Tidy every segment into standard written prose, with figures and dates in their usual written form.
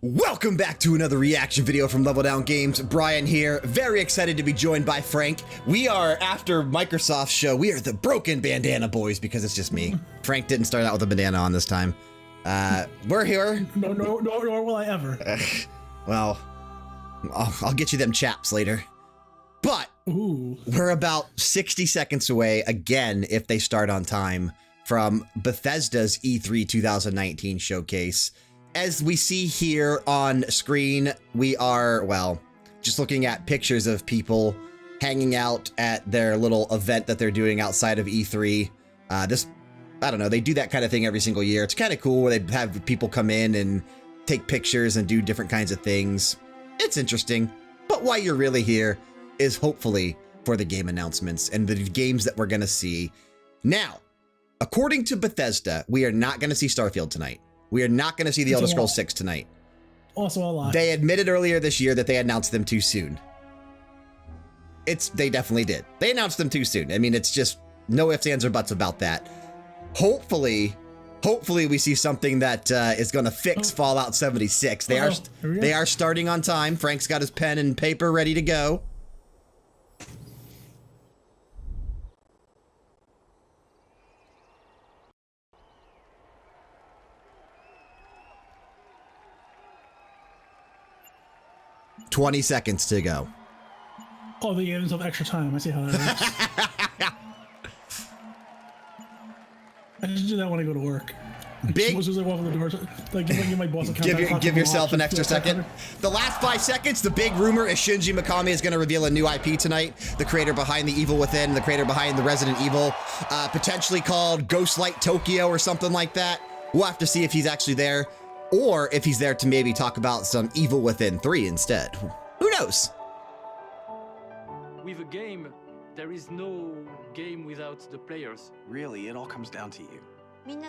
Welcome back to another reaction video from Level Down Games. Brian here, very excited to be joined by Frank. We are, after Microsoft's show, we are the Broken Bandana Boys because it's just me. Frank didn't start out with a bandana on this time. We're here. No, nor will I ever. Well, I'll get you them chaps later. But we're about 60 seconds away, again, if they start on time, from Bethesda's E3 2019 showcase. As we see here on screen, we are, well, just looking at pictures of people hanging out at their little event that they're doing outside of E3. I don't know, they do that kind of thing every single year. It's kind of cool where they have people come in and take pictures and do different kinds of things. It's interesting, but why you're really here is hopefully for the game announcements and the games that we're going to see. Now, according to Bethesda, we are not going to see Starfield tonight. We are not going to see The Elder Scrolls 6 tonight. Also a lie. They admitted earlier this year that they announced them too soon. They definitely did. They announced them too soon. I mean, it's just no ifs, ands, or buts about that. Hopefully we see something that is going to fix Fallout 76. They are starting on time. Frank's got his pen and paper ready to go. $20 seconds to go. Oh, they gave themselves extra time. I see how that works. I just do that when I go to work. Big. As soon as I walk in the door, like, give my boss a give yourself an extra second. The last 5 seconds, the big rumor is Shinji Mikami is going to reveal a new IP tonight. The creator behind The Evil Within, the creator behind the Resident Evil, potentially called Ghostlight Tokyo or something like that. We'll have to see if he's actually there, or if he's there to maybe talk about some Evil Within 3 instead. Who knows? With a game, there is no game without the players. Really, it all comes down to you. It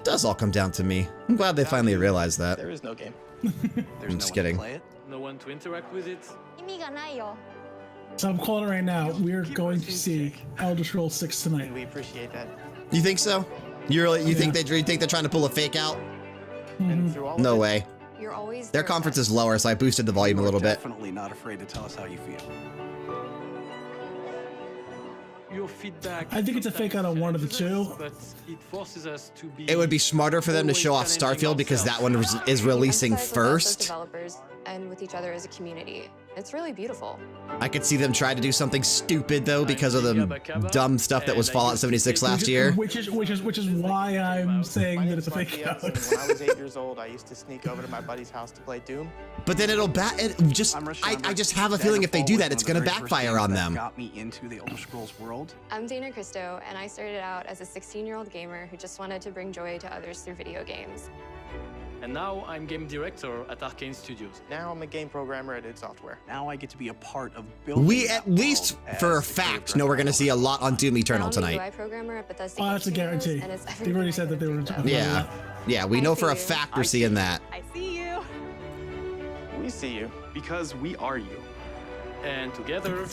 does all come down to me. I'm glad they finally realized that. There is no game. I'm just kidding. Play it. No one to interact with it. So I'm calling it right now. We're going to see Elder Scrolls 6 tonight. We appreciate that. You think so? You think they're trying to pull a fake out? And through all No of it, way. You're always Their conference is lower, so I boosted the volume a little bit. Definitely not afraid to tell us how you feel. Your feedback. I think it's a fake out of one of the two. But it forces us to be. It would be smarter for them to show off Starfield because that one is releasing first. Developers and with each other as a community. It's really beautiful. I could see them try to do something stupid though because of the dumb stuff that was Fallout 76 last year. Which is why I'm saying that it's a fake out. When I was 8 years old, I used to sneak over to my buddy's house to play Doom. But then I just have a feeling if they do that, it's going to backfire on them. Got me into the Elder Scrolls world. I'm Dana Christo, and I started out as a 16-year-old gamer who just wanted to bring joy to others through video games. And now I'm game director at Arcane Studios. Now I'm a game programmer at id Software. Now I get to be a part of building. We at least for a fact know we're going to see a lot on Doom Eternal tonight. UI programmer at Bethesda. Oh, that's a guarantee. They've already said that they were going to talk about that. Yeah, we know for a fact we're seeing that. I see you. We see you. Because we are you. And together.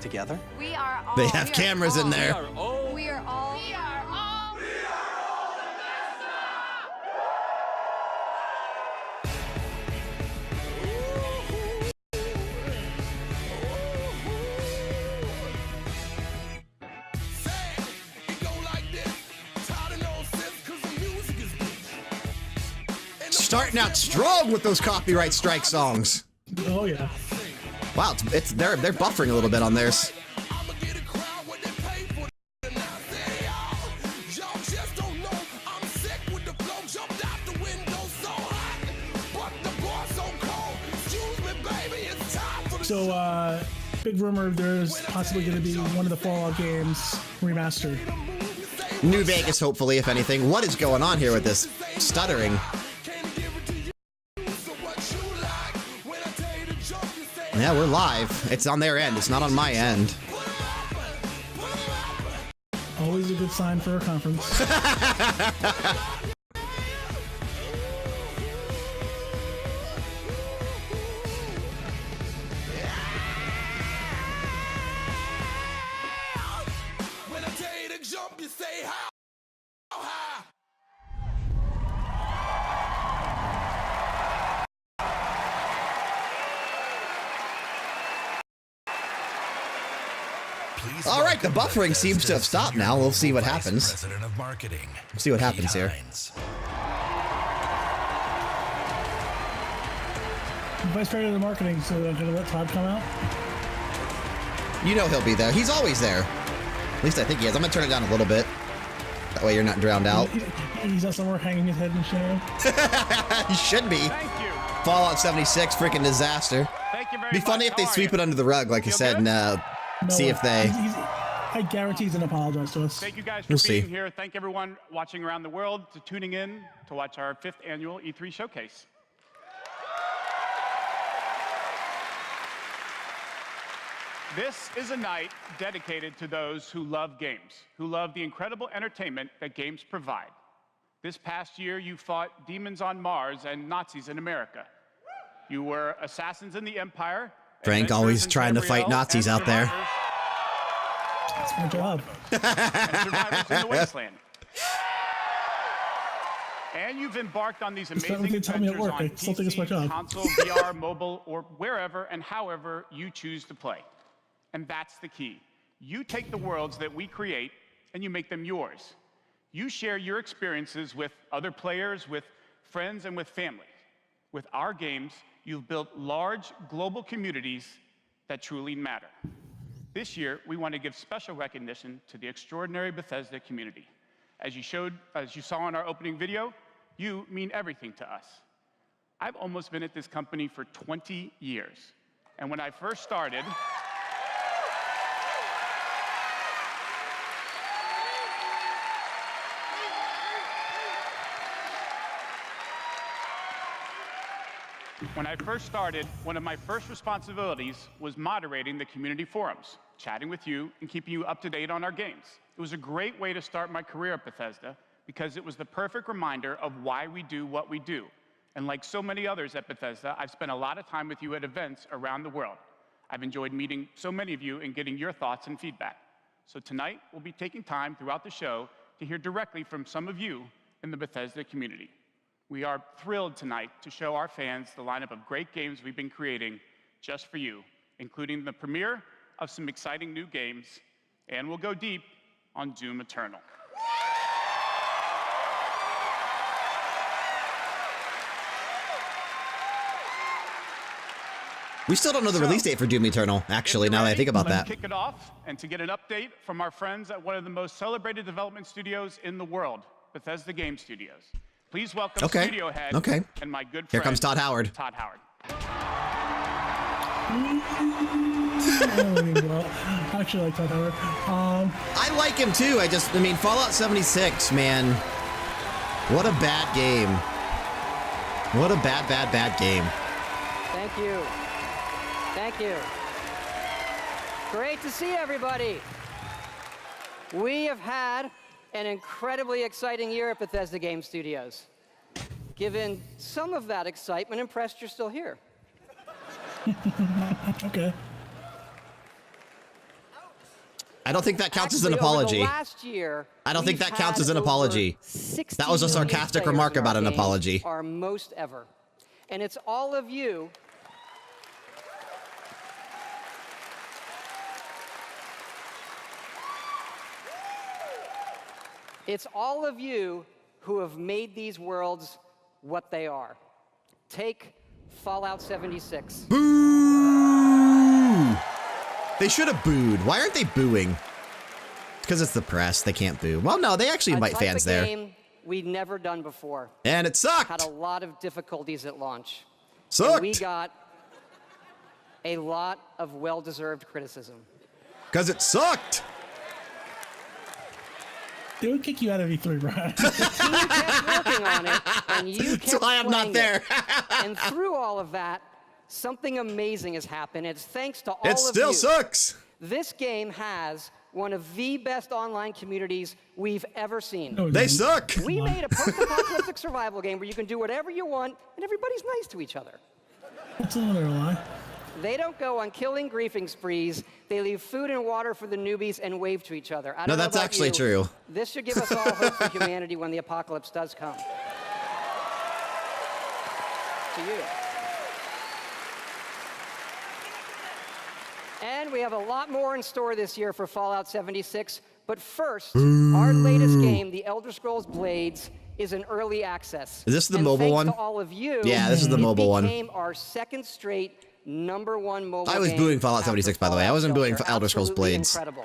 Together? We are all. They have cameras in there. We are all. Starting out strong with those copyright strike songs. Oh yeah. Wow, they're buffering a little bit on theirs. So big rumor there's possibly going to be one of the Fallout games remastered. New Vegas, hopefully, if anything. What is going on here with this stuttering? Yeah, we're live. It's on their end. It's not on my end. Always a good sign for a conference. All right, the buffering seems to have stopped now. We'll see what happens. President of Marketing. We'll see what happens here. Vice President of Marketing, so I'm going to let Todd come out. You know he'll be there. He's always there. At least I think he is. I'm going to turn it down a little bit. That way you're not drowned out. He's not somewhere hanging his head and shit. He should be. Thank you. Fallout 76, freaking disaster. Thank you very Be much. funny if they How are sweep you? it under the rug, like you said, good? and see if they... I guarantee he's going to apologize to us. Thank you guys for We'll being see. here. Thank everyone watching around the world to tuning in to watch our 5th annual E3 showcase. This is a night dedicated to those who love games, who love the incredible entertainment that games provide. This past year, you fought demons on Mars and Nazis in America. You were assassins in the Empire. Frank adventurers always in trying to fight Gabrielle, Nazis and out there. survivors- That's my job. and survivors in the wasteland. And you've embarked on these not what amazing they tell me at adventures work. on I still think it's my PC, job. console, VR, mobile, or wherever and however you choose to play. And that's the key. You take the worlds that we create and you make them yours. You share your experiences with other players, with friends, and with family. With our games, you've built large global communities that truly matter. This year, we want to give special recognition to the extraordinary Bethesda community. As you saw in our opening video, you mean everything to us. I've almost been at this company for 20 years. And when I first started, one of my first responsibilities was moderating the community forums, chatting with you, and keeping you up to date on our games. It was a great way to start my career at Bethesda because it was the perfect reminder of why we do what we do. And like so many others at Bethesda, I've spent a lot of time with you at events around the world. I've enjoyed meeting so many of you and getting your thoughts and feedback. So tonight, we'll be taking time throughout the show to hear directly from some of you in the Bethesda community. We are thrilled tonight to show our fans the lineup of great games we've been creating just for you, including the premiere of some exciting new games, and we'll go deep on Doom Eternal. We still don't know the release date for Doom Eternal, actually, now that I think about Let's that. kick it off and to get an update from our friends at one of the most celebrated development studios in the world, Bethesda Game Studios. Please welcome studio head and my good friend, Here comes Todd Howard. Todd Howard. I actually like Todd Howard. I like him too. I mean, Fallout 76, man. What a bad game. What a bad game. Thank you. Thank you. Great to see everybody. We have had an incredibly exciting year at Bethesda Game Studios. Given some of that excitement, impressed you're still here. Okay. I don't think that counts as an Actually, over apology. the last year, I don't think we've that counts had as an over apology. 60 That was a million sarcastic players remark in our about an games, apology. Our most ever. And it's all of you who have made these worlds what they are. Take Fallout 76. Boo! They should have booed. Why aren't they booing? Because it's the press. They can't boo. Well, no, they actually invite fans there. A game we'd never done before. And it sucked. Had a lot of difficulties at launch. Sucked. And we got a lot of well-deserved criticism. Because it sucked. They would kick you out of E3, Brian. You kept working on it, and you kept That's why I'm not playing there. it. And through all of that, something amazing has happened. It's thanks to all It of still you. sucks. This game has one of the best online communities we've ever seen. No, They suck. We made a post-apocalyptic survival game where you can do whatever you want, and everybody's nice to each other. That's another lie. They don't go on killing griefing sprees. They leave food and water for the newbies and wave to each other. I No, don't know that's about actually you. true. This should give us all hope for humanity when the apocalypse does come. To you. And we have a lot more in store this year for Fallout 76. But first, our latest game, The Elder Scrolls Blades, is in early access. Is this the and mobile one? To all of you, yeah, this is the mobile one. It became our second straight #1 mobile I was game booing Fallout 76, by the way. I wasn't booing Elder Scrolls Blades. Incredible.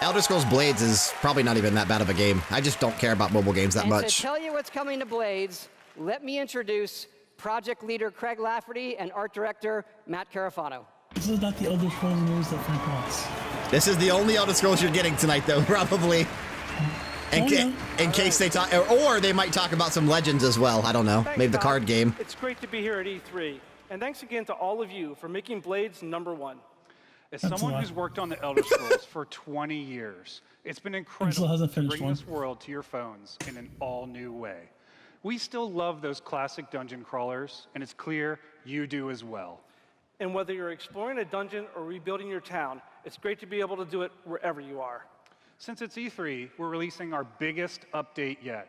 Elder Scrolls Blades is probably not even that bad of a game. I just don't care about mobile games that And much. to tell you what's coming to Blades, let me introduce project leader Craig Lafferty and art director Matt Carafano. This is not the Elder Scrolls news that Frank wants. This is the only Elder Scrolls you're getting tonight, though, probably. In case they talk, or they might talk about some Legends as well. I don't know. Thanks, Maybe the Todd. card game. It's great to be here at E3. And thanks again to all of you for making Blades #1. As someone who's worked on the Elder Scrolls for 20 years, it's been incredible hasn't to finished bring one. this world to your phones in an all-new way. We still love those classic dungeon crawlers, and it's clear you do as well. And whether you're exploring a dungeon or rebuilding your town, it's great to be able to do it wherever you are. Since it's E3, we're releasing our biggest update yet,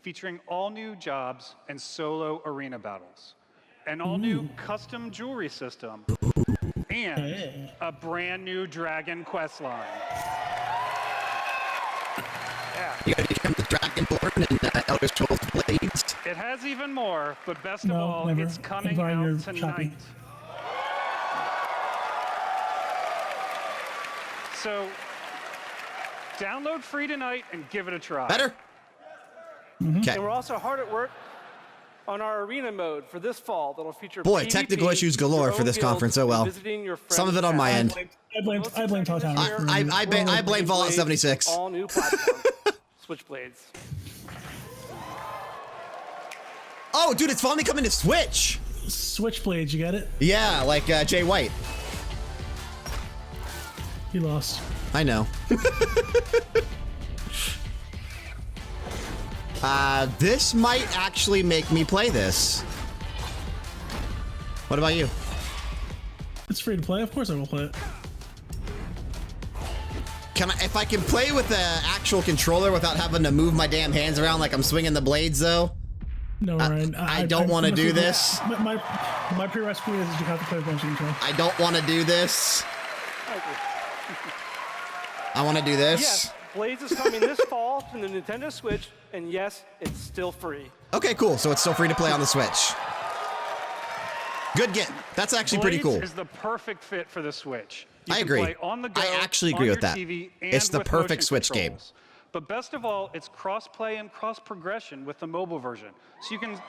featuring all new jobs and solo arena battles, an all-new custom jewelry system, and a brand new dragon quest line. You gotta become the Dragonborn in Elder Scrolls Blades. It has even more, but best of No, all, never. it's coming Combine your out tonight. shopping. So, download free tonight and give it a try. Better? Okay. And we're also hard at work on our arena mode for this fall that'll feature Boy, PvP, technical issues galore your for own this guilds, conference. Oh and well. visiting your Some of it on my friends' end. I blame Todd Tower. I blame Fallout 76. All new platform, Switchblades. Oh, dude, it's finally coming to Switch. Switchblades, you get it? Yeah, like Jay White. He lost. I know. This might actually make me play this. What about you? It's free to play. Of course I will play it. If I can play with the actual controller without having to move my damn hands around like I'm swinging the blades, though? No, Ryan. I don't want to do this. My pre-recipe is you have to play with motion control. I don't want to do this. I want to do this. Yes, Blades is coming this fall to the Nintendo Switch, and yes, it's still free. Okay, cool. So it's still free to play on the Switch. Good get. That's actually pretty Blades cool. is the perfect fit for the Switch. You I can agree. play on the go, I actually on agree your with that. TV, and It's the with perfect motion Switch game. controls. But best of all, it's cross-play and cross-progression with the mobile version. So you can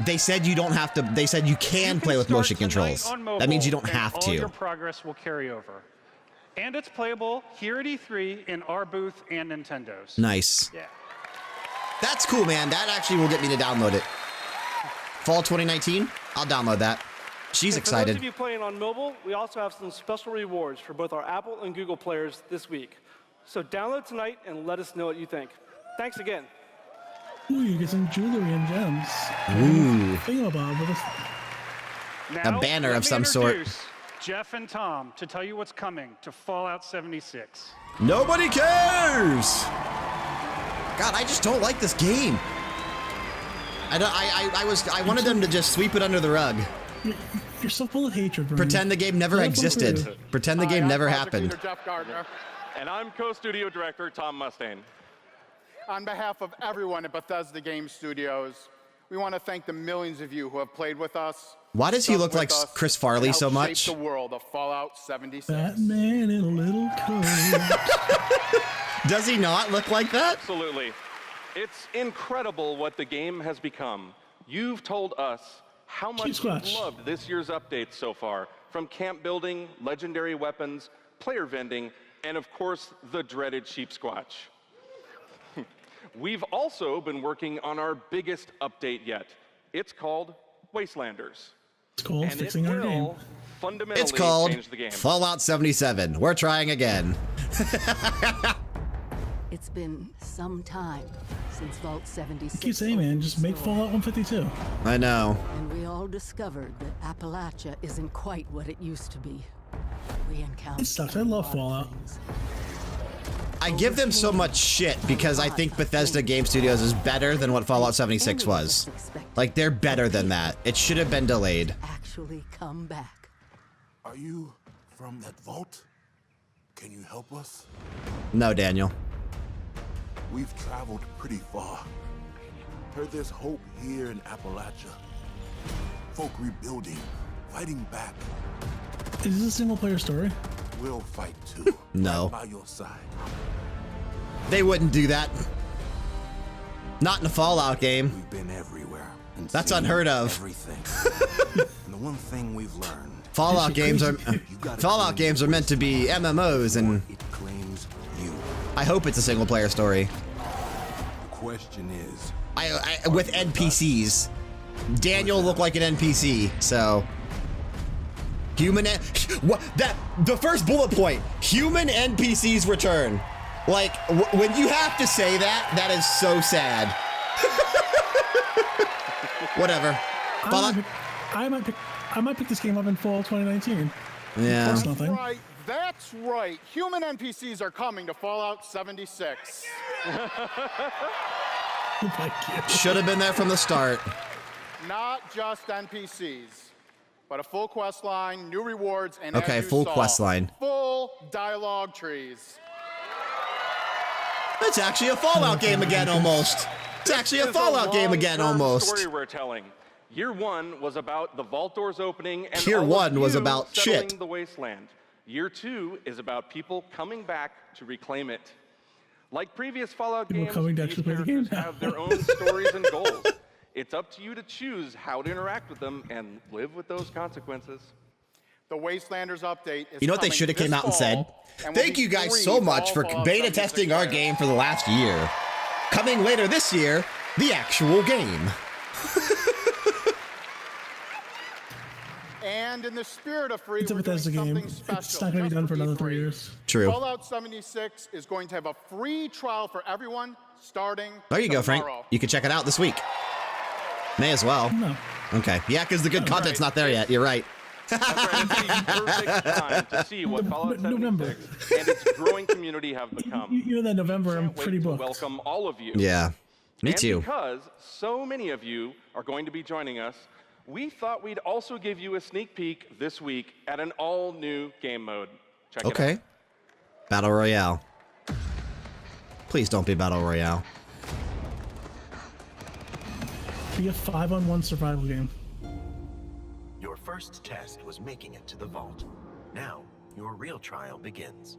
They said you don't have to. They said you can play with start motion tonight controls. on mobile, That means you don't and have all your to. progress will carry over. And it's playable here at E3 in our booth and Nintendo's. Nice. Yeah. That's cool, man. That actually will get me to download it. Fall 2019. I'll download that. She's And for those excited. of you playing on mobile, we also have some special rewards for both our Apple and Google players this week. So download tonight and let us know what you think. Thanks again. Ooh, you get some jewelry and gems. Ooh. Thingamabob with Now, A banner let of me some sort. introduce Jeff and Tom to tell you what's coming to Fallout 76. Nobody cares. God, I just don't like this game. I wanted them to just sweep it under the rug. You're so full of hatred, Brian. Pretend the game never Let them existed. prove. Pretend the game never happened. Jeff Gardner, and I'm co-studio director Tom Mustaine. On behalf of everyone at Bethesda Game Studios, we want to thank the millions of you who have played with us. Why does he stuck look with like us, Chris and Farley helped so shape much? the world of Fallout 76. Batman in a little coat. Does he not look like that? Absolutely. It's incredible what the game has become. You've told us how much you've loved this year's updates so far, from camp building, legendary weapons, player vending, and of course, the dreaded sheep squatch. We've also been working on our biggest update yet. It's called Wastelanders. It's called and fixing it our game. will fundamentally It's called change the game. Fallout 77. We're trying again. It's been some time since Vault 76. I keep saying, man, just make Fallout 152. I know. And we all discovered that Appalachia isn't quite what it used to be. We encountered. It sucks. I love Fallout. I give them so much shit because I think Bethesda Game Studios is better than what Fallout 76 was. Like, they're better than that. It should have been delayed. Actually come back. Are you from that vault? Can you help us? No, Daniel. We've traveled pretty far. Heard there's hope here in Appalachia. Folk rebuilding, fighting back. Is this a single-player story? We'll fight too. No. Right by your side. They wouldn't do that. Not in a Fallout game. We've been everywhere. That's unheard of. Everything. And the one thing we've learned. Fallout games are meant to be MMOs, and it claims you. I hope it's a single-player story. The question is, with NPCs. Daniel looked like an NPC, so the first bullet point, human NPCs return. Like when you have to say that, that is so sad. Whatever. I might pick this game up in fall 2019. Yeah. That's right. Human NPCs are coming to Fallout 76. Should have been there from the start. Not just NPCs, but a full quest line, new rewards, and okay, as you full saw, quest line. full dialogue trees. It's actually a Fallout game again, almost. It's actually a Fallout game again, almost. Story we're telling. Year 1 was about the vault doors opening, and Year all of 1 was you about settling shit. the wasteland. Year 2 is about people coming back to reclaim it. Like previous Fallout games, these characters have their own stories and goals. It's up to you to choose how to interact with them and live with those consequences. The Wastelanders update is You know what they should have came out and said? Thank you guys so much for beta testing our game for the last year. Coming later this year, the actual game. And in the spirit of free, It's a Bethesda game. It's not going to be done for another 3 years. True. Fallout 76 is going to have a free trial for everyone starting There you go, Frank. tomorrow. You can check it out this week. May as well. No. Okay. Yeah, because the good content's not there yet. You're right. That's right. It's the perfect time to see what Fallout 76 and its growing community have become. You know that November I'm Can't wait pretty to booked. welcome all of you. Yeah. Me and too. Because so many of you are going to be joining us, we thought we'd also give you a sneak peek this week at an all-new game mode. Check it out. Okay. Battle Royale. Please don't be Battle Royale. Be a 5-on-1 survival game. Your first test was making it to the vault. Now, your real trial begins.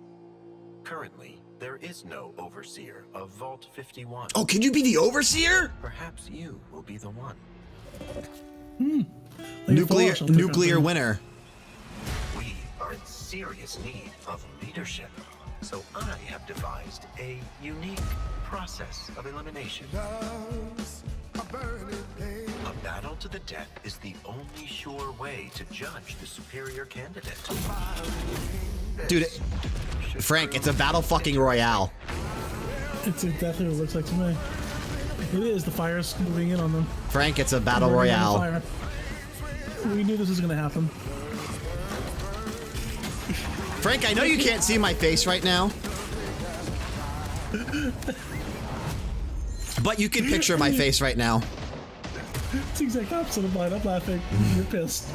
Currently, there is no overseer of Vault 51. Oh, can you be the overseer? Perhaps you will be the one. Nuclear winner. We are in serious need of leadership, so I have devised a unique process of elimination. A battle to the death is the only sure way to judge the superior candidate. Dude, Frank, it's a battle fucking royale. It's exactly what it looks like to me. It is. The fire's moving in on them. Frank, it's a battle royale. We knew this was going to happen. Frank, I know you can't see my face right now. But you can picture my face right now. It's the exact opposite of mine. I'm laughing. You're pissed.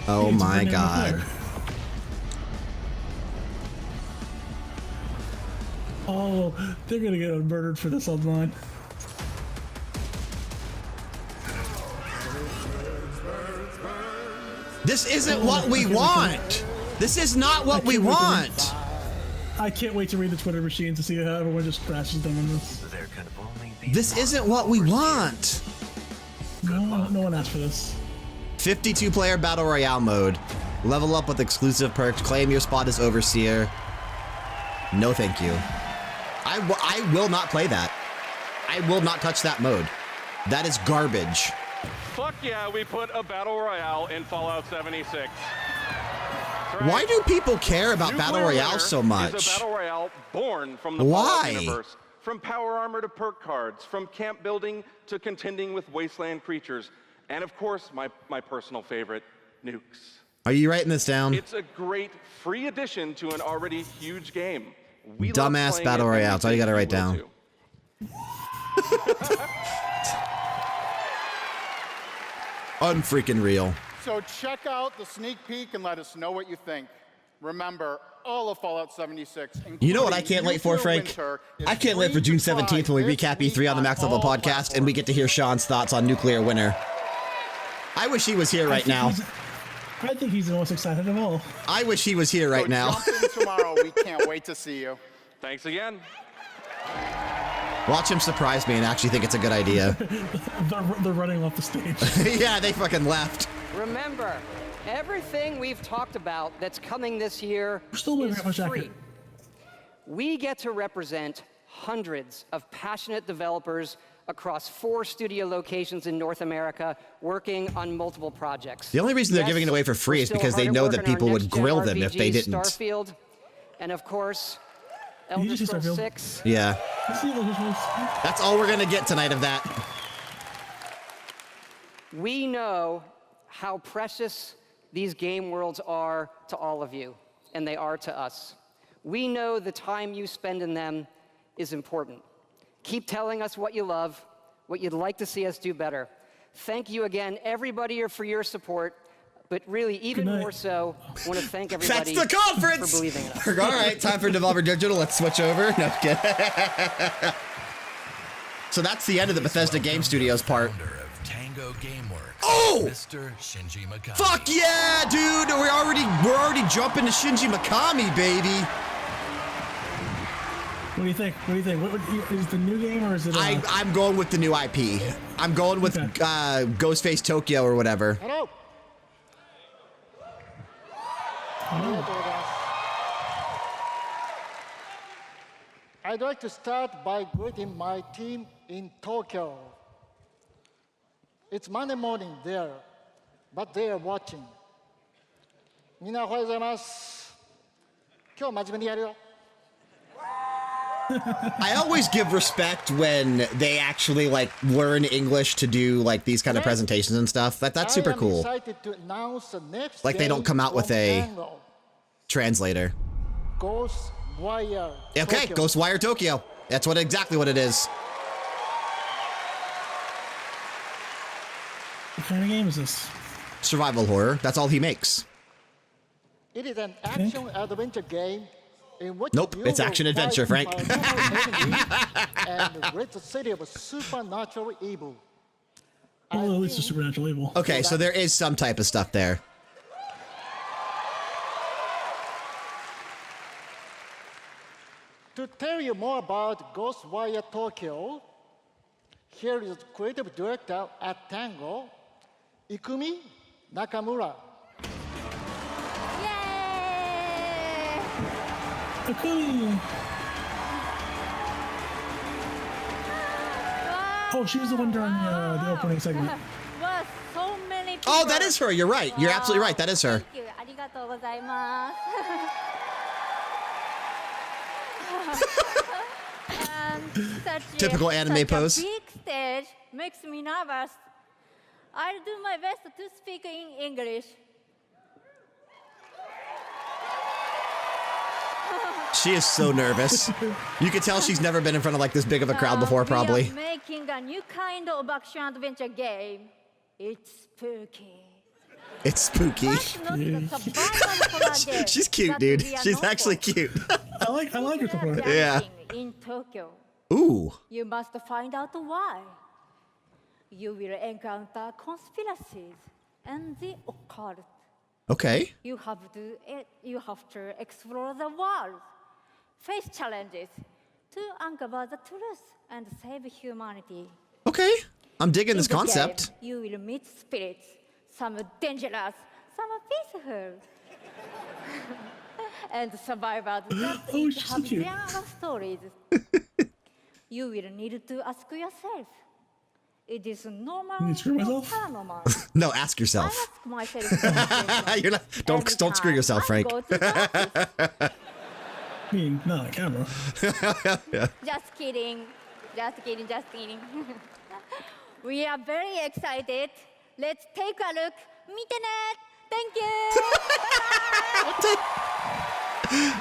Oh my god. Oh, they're gonna get murdered for this online. This isn't what we want. This is not what we want. I can't wait to read the Twitter machine to see how everyone just crashes them on this. There can only be This isn't what we want. No one asked for this. 52-player battle royale mode. Level up with exclusive perks. Claim your spot as overseer. No, thank you. I will not play that. I will not touch that mode. That is garbage. Fuck yeah, we put a battle royale in Fallout 76. Right. Why do people care about battle royale so much? Is a battle royale born from the Why? Fallout universe. From power armor to perk cards, from camp building to contending with wasteland creatures, and of course, my personal favorite, nukes. Are you writing this down? It's a great free addition to an already huge game. We Dumbass battle royale. That's all you gotta write down. Unfreaking real. So check out the sneak peek and let us know what you think. Remember, all of Fallout 76. You know what I can't wait for, Frank? I can't wait for June 17th when we recap E3 on the Max Level podcast and we get to hear Sean's thoughts on Nuclear Winter. I wish he was here right now. I think he's the most excited of all. I wish he was here right now. Jump in tomorrow. We can't wait to see you. Thanks again. Watch him surprise me and actually think it's a good idea. They're running off the stage. Yeah, they fucking left. Remember, everything we've talked about that's coming this year is free. We get to represent hundreds of passionate developers across 4 studio locations in North America working on multiple projects. The only reason they're giving it away for free is because they know that people would grill them if they didn't. Starfield, and of course, Elder Scrolls 6. Yeah. That's all we're going to get tonight of that. We know how precious these game worlds are to all of you, and they are to us. We know the time you spend in them is important. Keep telling us what you love, what you'd like to see us do better. Thank you again, everybody, for your support. But really, even more so, I want to thank everybody That's the conference! for believing in us. All right, time for Devolver Digital. Let's switch over. No, I'm kidding. So that's the end of the Bethesda Game Studios part. Tango Gameworks. Oh! Mr. Shinji Mikami. Fuck yeah, dude! We're already jumping to Shinji Mikami, baby. What do you think? What do you think? What is the new game or is it? I'm going with the new IP. I'm going with Ghostface Tokyo or whatever. Hello. I'd like to start by greeting my team in Tokyo. It's Monday morning there, but they are watching. みんなおはようございます。今日真面目にやるよ。I always give respect when they actually like learn English to do like these kind of presentations and stuff. That's super cool. Like they don't come out with a translator. Ghostwire. Okay, Ghostwire Tokyo. That's exactly what it is. What kind of game is this? Survival horror. That's all he makes. It is an action adventure game. Nope, it's action adventure, Frank. And rid the city of a supernatural evil. Well, at least a supernatural evil. Okay, so there is some type of stuff there. To tell you more about Ghostwire Tokyo, here is creative director at Tango, Ikumi Nakamura. Ikumi. Oh, she was the one during the opening segment. Wow, so many people. Oh, that is her. You're right. You're absolutely right. That is her. Thank you. ありがとうございます。And such Typical anime such pose. A big stage makes me nervous. I'll do my best to speak in English. She is so nervous. You can tell she's never been in front of like this big of a crowd before, probably. We are making a new kind of action adventure game. It's spooky. It's spooky. She's cute, dude. She's actually cute. I like her so far. Yeah. In Tokyo. Ooh. You must find out why. You will encounter conspiracies and the occult. Okay. You have to explore the world, face challenges to uncover the truth and save humanity. Okay. I'm digging this In the concept. game, you will meet spirits, some dangerous, some peaceful. And survivors that have their own stories. You will need to ask yourself, it is normal or paranormal? No, ask yourself. I ask myself. You're not. Don't screw yourself, Frank. I mean, not on camera. Yeah. Just kidding. Just kidding. Just kidding. We are very excited. Let's take a look. 見てね. Thank you.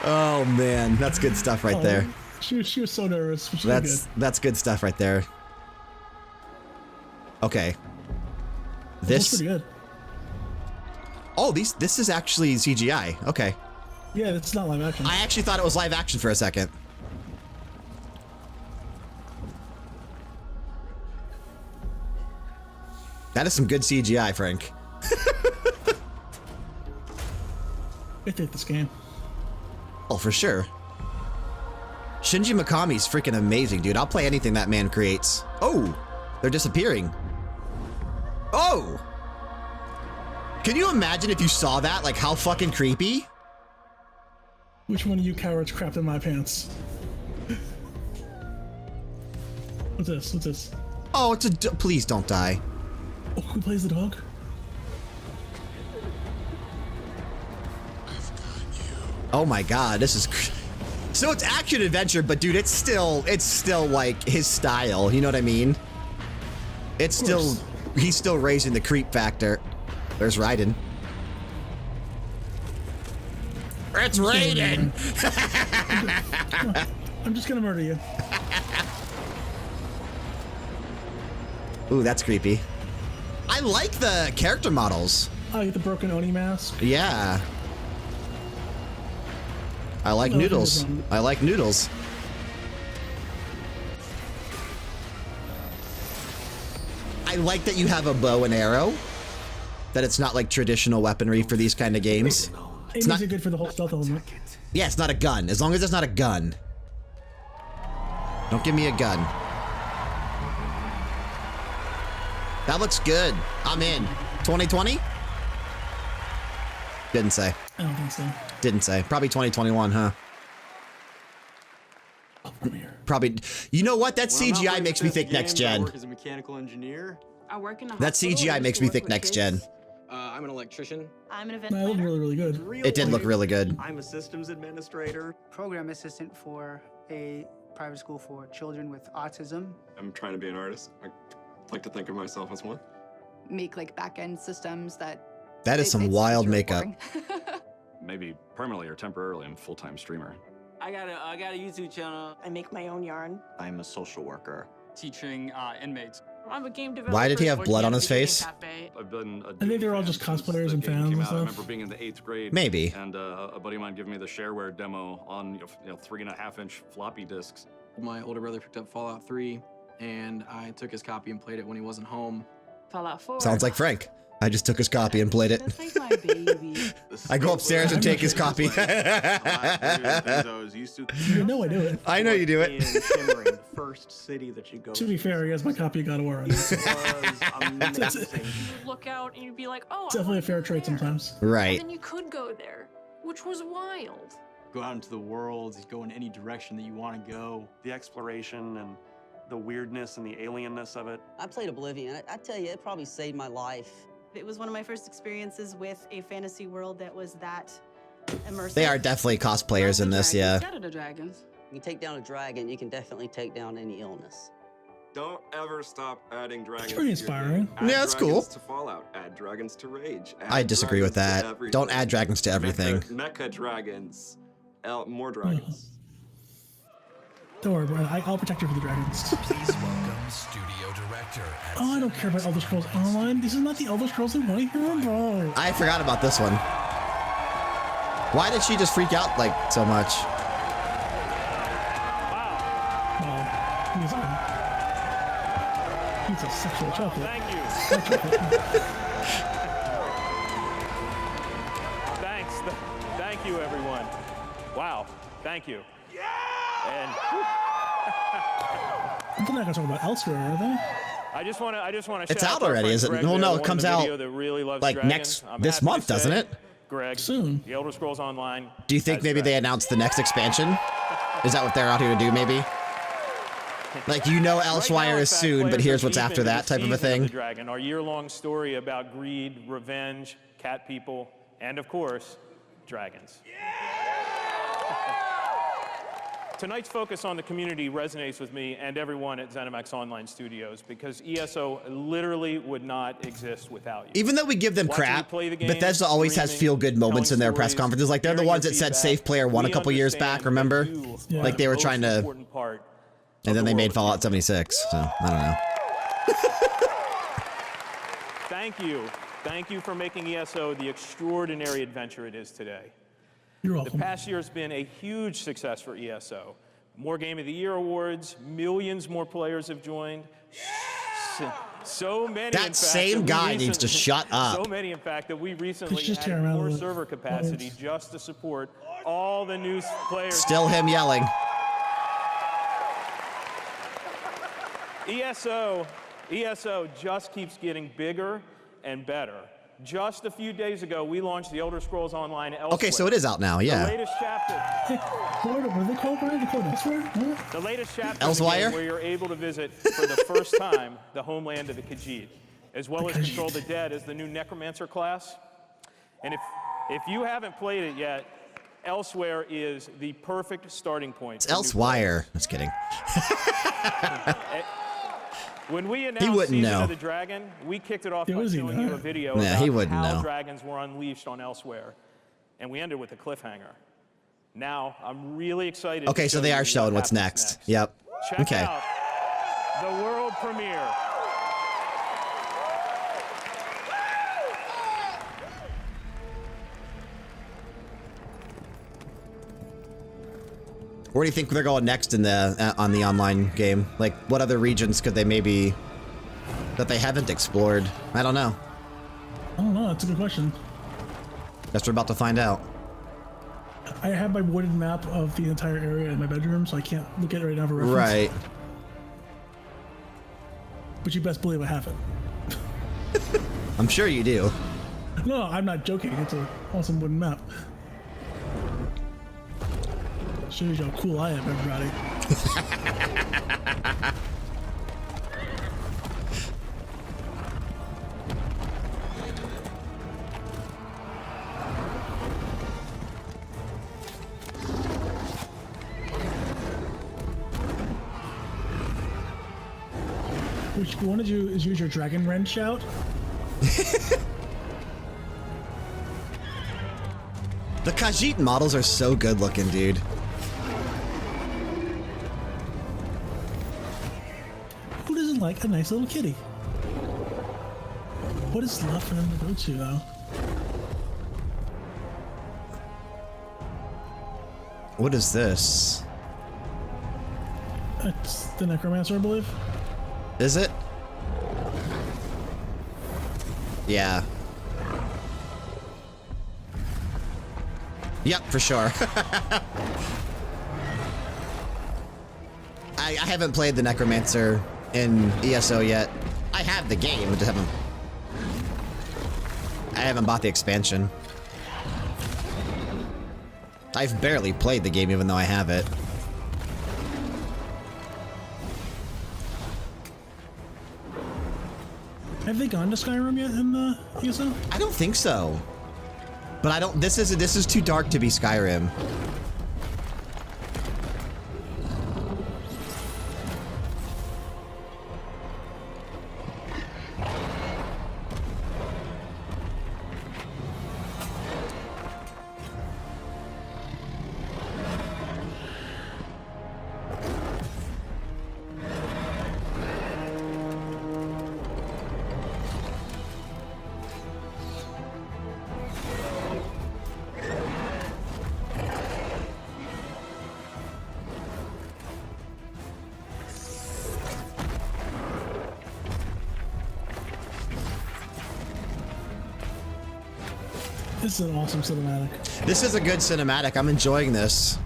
Oh man, that's good stuff right there. She was so nervous. That's good stuff right there. Okay. This pretty good. Oh, this is actually CGI. Okay. Yeah, it's not live action. I actually thought it was live action for a second. That is some good CGI, Frank. I take this game. Oh, for sure. Shinji Mikami's freaking amazing, dude. I'll play anything that man creates. Oh, they're disappearing. Oh! Can you imagine if you saw that? Like, how fucking creepy? Which one of you cowards crapped in my pants? What's this? What's this? Oh, it's a... Please don't die. Oh, who plays the dog? Oh my god, this is... So it's action adventure, but dude, it's still like his style. You know what I mean? It's still... He's still raising the creep factor. There's Raiden. It's Raiden! I'm just gonna murder you. Ooh, that's creepy. I like the character models. Oh, you get the broken Oni mask? Yeah. I like noodles. I like noodles. I like that you have a bow and arrow. That it's not like traditional weaponry for these kind of games. It makes it good for the whole stealth element. Yeah, it's not a gun. As long as it's not a gun. Don't give me a gun. That looks good. I'm in. 2020? Didn't say. I don't think so. Didn't say. Probably 2021, huh? Probably. You know what? That CGI makes me think next gen. I work as a mechanical engineer. I work in a That CGI makes me think next gen. I'm an electrician. I'm an event That looked really, really good. It did look really good. I'm a systems administrator. Program assistant for a private school for children with autism. I'm trying to be an artist. I like to think of myself as one. Make like back-end systems that... That is some wild makeup. Maybe permanently or temporarily I'm a full-time streamer. I got a YouTube channel. I make my own yarn. I'm a social worker. Teaching inmates. I'm a game developer. Why did he have blood on his face? I've been I think they're all just cosplayers and fans and I stuff. remember being in the 8th grade. Maybe. And a buddy of mine giving me the shareware demo on 3.5-inch floppy disks. My older brother picked up Fallout 3, and I took his copy and played it when he wasn't home. Fallout 4. Sounds like Frank. I just took his copy and played it. That's like my baby. I go upstairs and take his copy. You know I do it. I know you do it. The first city that you go To be fair, he has my copy of God of War on it. You'd look out and you'd be like, oh, Definitely a fair trade sometimes. Right. And then you could go there, which was wild. Go out into the world, go in any direction that you want to go. The exploration and the weirdness and the alienness of it. I played Oblivion. I tell you, it probably saved my life. It was one of my first experiences with a fantasy world that was that immersive. They are definitely cosplayers in this, yeah. Dragons. You take down a dragon, you can definitely take down any illness. Don't ever stop adding dragons. It's pretty inspiring. Yeah, that's cool. To Fallout, add dragons to Rage. I disagree with that. Don't add dragons to everything. Mecha dragons. More dragons. Don't worry, Brian. I'll protect you from the dragons. Please welcome studio director. Oh, I don't care about Elder Scrolls Online. This is not the Elder Scrolls I want to hear about. I forgot about this one. Why did she just freak out like so much? He's a sexual chocolate. Thank you. Thanks. Thank you, everyone. Wow. Thank you. And They're not gonna talk about elsewhere, are they? I just want to. It's out already, is it? Well, no, it comes out like this month, doesn't it? Greg, soon. The Elder Scrolls Online. Do you think maybe they announced the next expansion? Is that what they're out here to do? Maybe. Like, you know, Elsewhere is soon, but here's what's after that type of a thing. The Dragon, our year-long story about greed, revenge, cat people, and of course, dragons. Tonight's focus on the community resonates with me and everyone at ZeniMax Online Studios because ESO literally would not exist without you. Even though we give them crap, Bethesda always has feel-good moments in their press conferences. Like, they're the ones that said Safe Player 1 a couple years back, remember? Like, they were trying to... And then they made Fallout 76, so I don't know. thank you. Thank you for making ESO the extraordinary adventure it is today. You're welcome. The past year has been a huge success for ESO. More Game of the Year awards, millions more players have joined. So many, That in fact, same guy needs to shut up. So many, in fact, that we recently just added tear around more the server capacity points. just to support all the new players. Still him yelling. ESO just keeps getting bigger and better. Just a few days ago, we launched the Elder Scrolls Online Elsewhere. Okay, so it is out now, yeah. The latest chapter. What are they called? What are they called? Elsewhere? What? The latest chapter Elsewhere? where you're able to visit for the first time the homeland of the Khajiit, as well as control the dead as the new Necromancer class. And if you haven't played it yet, Elsewhere is the perfect starting point. It's Elsewhere. Just kidding. When we He announced wouldn't Season know. of the Dragon, we kicked it off by was he showing you a not? video Yeah, about he wouldn't how know. dragons were unleashed on Elsewhere. And we ended with a cliffhanger. Now, I'm really excited. Okay, to so show they you are what showing what's happens next. Yep. Check Okay. out the world premiere. Where do you think they're going next in the on the online game? Like, what other regions could they maybe that they haven't explored? I don't know. I don't know. That's a good question. Guess we're about to find out. I have my wooded map of the entire area in my bedroom, so I can't look at it right now for reference. Right. But you best believe I have it. I'm sure you do. No, I'm not joking. It's an awesome wooden map. Shows you how cool I am, everybody. What you want to do is use your dragon wrench out. The Khajiit models are so good looking, dude. Who doesn't like a nice little kitty? What is left for them to go to, though? What is this? It's the Necromancer, I believe. Is it? Yeah. Yep, for sure. I haven't played the Necromancer in ESO yet. I have the game, I just haven't bought the expansion. I've barely played the game even though I have it. Have they gone to Skyrim yet in the ESO? I don't think so. But I don't. This is too dark to be Skyrim. This is an awesome cinematic. This is a good cinematic. I'm enjoying this.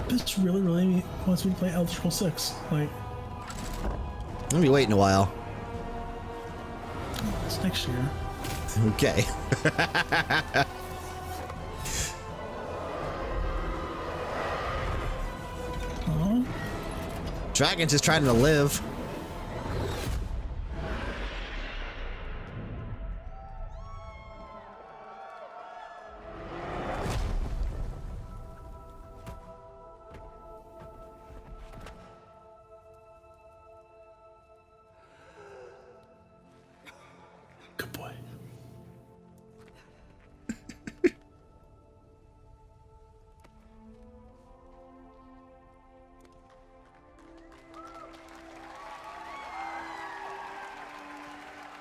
This really wants me to play Elder Scrolls 6. Like, I'm gonna be waiting a while. it's next year. Okay. Dragon's just trying to live. Good boy.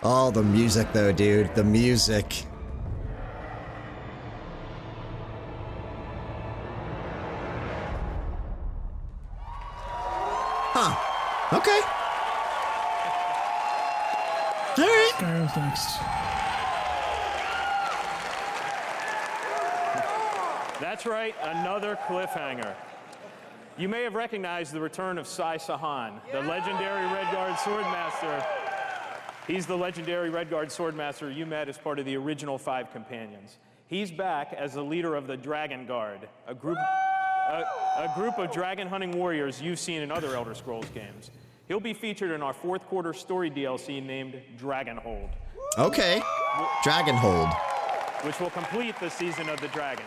Oh, the music though, dude. The music. Huh. Okay. All right. Skyrim's next. That's right, another cliffhanger. You may have recognized the return of Sai Sahan, the legendary Redguard Swordmaster. He's the legendary Redguard Swordmaster you met as part of the original 5 companions. He's back as the leader of the Dragon Guard, a group of dragon hunting warriors you've seen in other Elder Scrolls games. He'll be featured in our 4th quarter story DLC named Dragonhold. Okay. Dragonhold. Which will complete the Season of the Dragon.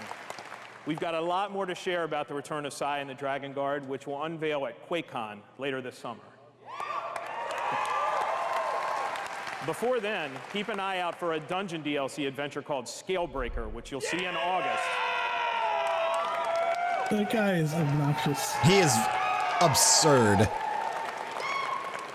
We've got a lot more to share about the return of Sai and the Dragon Guard, which will unveil at QuakeCon later this summer. Before then, keep an eye out for a dungeon DLC adventure called Scalebreaker, which you'll see in August. That guy is obnoxious. He is absurd.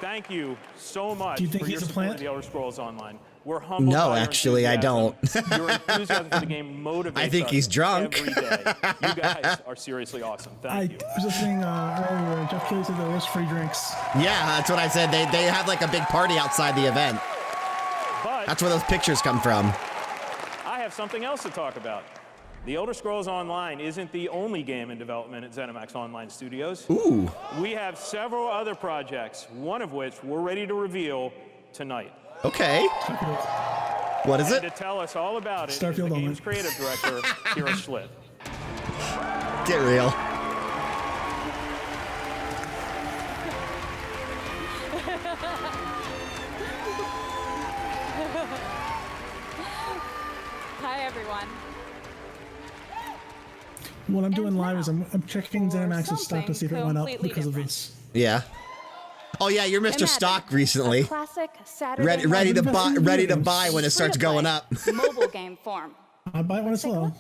Thank you so much Do you think for your he's a support plant? of the Elder Scrolls Online. We're humbled No, by your actually, I don't. enthusiasm. Your enthusiasm for the game motivates I think us he's drunk. every day. You guys are seriously awesome. Thank you. I was listening earlier. Jeff Kelly said there was free drinks. Yeah, that's what I said. They have like a big party outside the event. But That's where those pictures come from. I have something else to talk about. The Elder Scrolls Online isn't the only game in development at ZeniMax Online Studios. Ooh. We have several other projects, one of which we're ready to reveal tonight. Okay. What is And it? to tell us all about it is Starfield the Online. game's creative director, Kira Schlitt. Get real. Hi, everyone. What I'm doing live is I'm checking ZeniMax's stock to see if it went up completely because of this. Yeah. Oh yeah, you're Mr. Imagine Stock recently. Classic Saturday Ready to night buy when it starts going up. mobile game form. I'll buy it when it's low.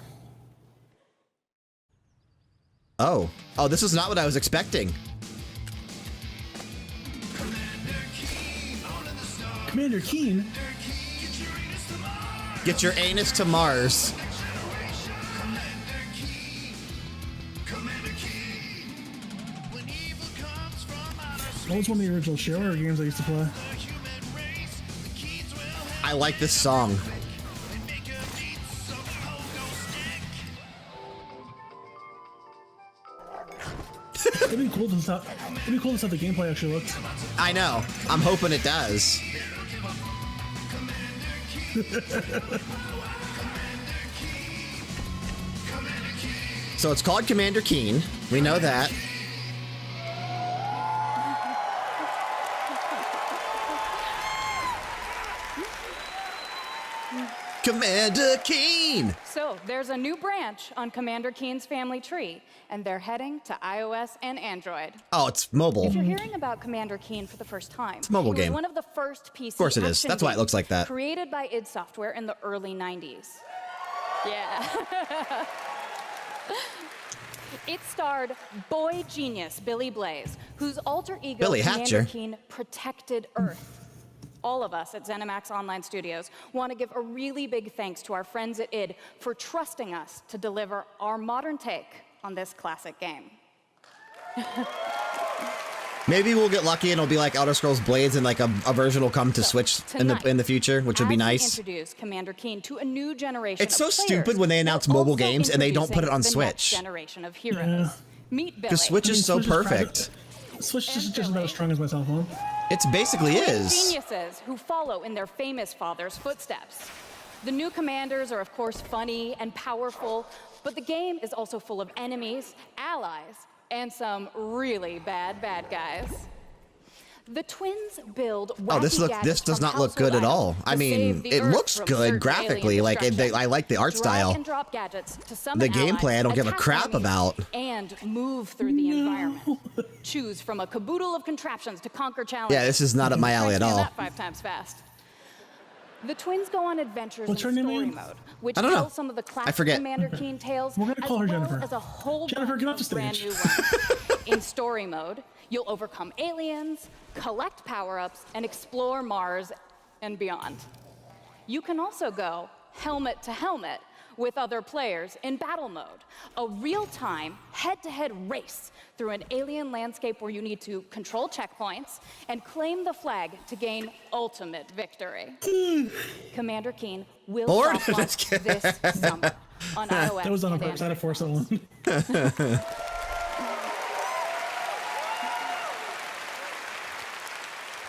Oh. Oh, this is not what I was expecting. Commander Keen. Get your anus to Mars. That was one of the original shareware games I used to play. I like this song. It'd be cool to see how the gameplay actually looked. I know. I'm hoping it does. So it's called Commander Keen. We know that. Commander Keen! So, there's a new branch on Commander Keen's family tree, and they're heading to iOS and Android. Oh, it's mobile. If you're hearing about Commander Keen for the first time, It's a mobile it was game. one of the first PC Of course it is. action That's why it looks like that. games created by id Software in the early 90s. Yeah. It starred boy genius Billy Blaze, whose alter ego Billy Commander Hatcher. Keen protected Earth. All of us at ZeniMax Online Studios want to give a really big thanks to our friends at id for trusting us to deliver our modern take on this classic game. Maybe we'll get lucky and it'll be like Elder Scrolls Blades and like a version will come to Switch in the future, which would be As we nice. introduce Commander Keen to a new generation It's of so players, stupid when they announce we're mobile also games and they don't put it on introducing the next Switch. generation of heroes. Meet Billy. Because Switch is so Switch is perfect. Switch is just about as strong as my cell phone. It basically Twin is. geniuses who follow in their famous father's footsteps. The new commanders are, of course, funny and powerful, but the game is also full of enemies, allies, and some really bad guys. The twins build Oh, this wacky this gadgets does from not look good at household all. items I to mean, save the it Earth looks from good certain graphically. alien Like destruction. I like the art Drag style. and drop gadgets to summon The gameplay, allies, I don't give a attack crap enemies, about. and move through the environment. Choose from a caboodle of contraptions to conquer challenges. Yeah, this is not up my alley at Try to do all. that 5 times fast. The twins go on adventures What's her in name story again? mode, which I don't know. tells some of the classic forget. Commander Keen tales, We're gonna call her as well Jennifer. as a whole Jennifer, bunch get off the of brand stage. new ones. In story mode, you'll overcome aliens, collect power-ups, and explore Mars and beyond. You can also go helmet to helmet with other players in battle mode, a real-time, head-to-head race through an alien landscape where you need to control checkpoints and claim the flag to gain ultimate victory. Commander Keen will soft launch this summer on iOS. That was on and purpose. I had to force that one.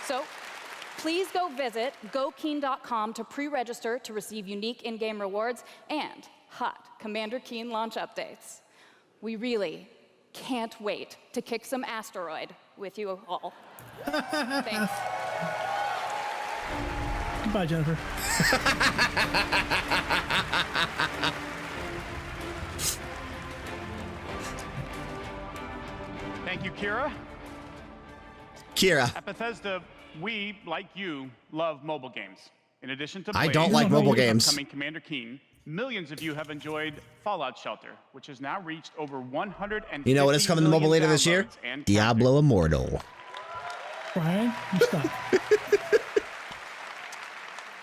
So, please go visit gokeen.com to pre-register to receive unique in-game rewards and hot Commander Keen launch updates. We really can't wait to kick some asteroid with you all. Thanks. Goodbye, Jennifer. Thank you, Kira. Kira. At Bethesda, we, like you, love mobile games. In addition to I don't like mobile games. Upcoming Commander Keen, millions of you have enjoyed Fallout Shelter, which has now reached over 150 You know what is coming to mobile later this year? Diablo Immortal. Brian, you stop.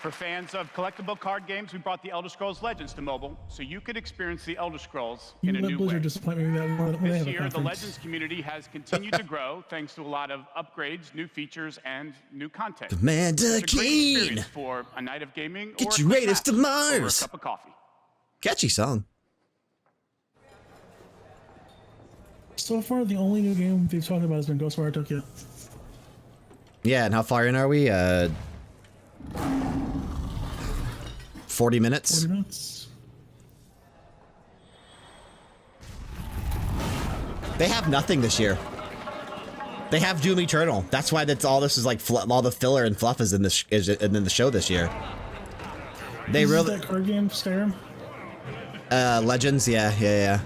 For fans of collectible card games, we brought the Elder Scrolls Legends to mobile, so you could experience the Elder Scrolls in a new way. Blizzard disappoint me with that when they This have a year, the conference. Legends community has continued to grow thanks to a lot of upgrades, new features, and new content. Commander It's a great Keen. experience for a night of gaming or Get a your quick Raiders to match Mars. over a cup of coffee. Catchy song. So far, the only new game they've talked about has been Ghostwire Tokyo. Yeah, and how far in are we? 40 minutes? 40 minutes. They have nothing this year. They have Doom Eternal. That's why all this is like all the filler and fluff is in this is in the show this year. They Is really that card game Skyrim? Legends, yeah.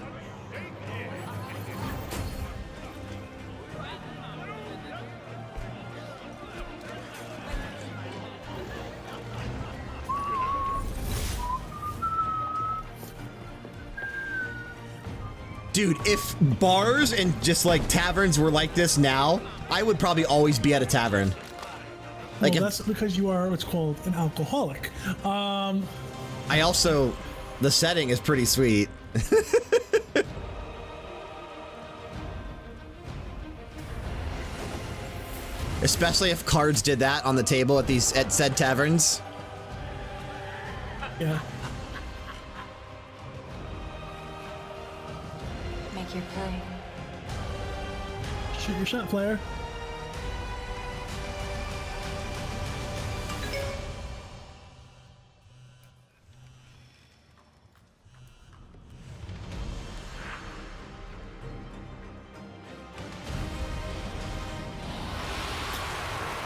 Dude, if bars and just like taverns were like this now, I would probably always be at a tavern. Like Well, that's because you are what's called an alcoholic. I also, the setting is pretty sweet. Especially if cards did that on the table at said taverns. Yeah. Make your play. Shoot your shot, player.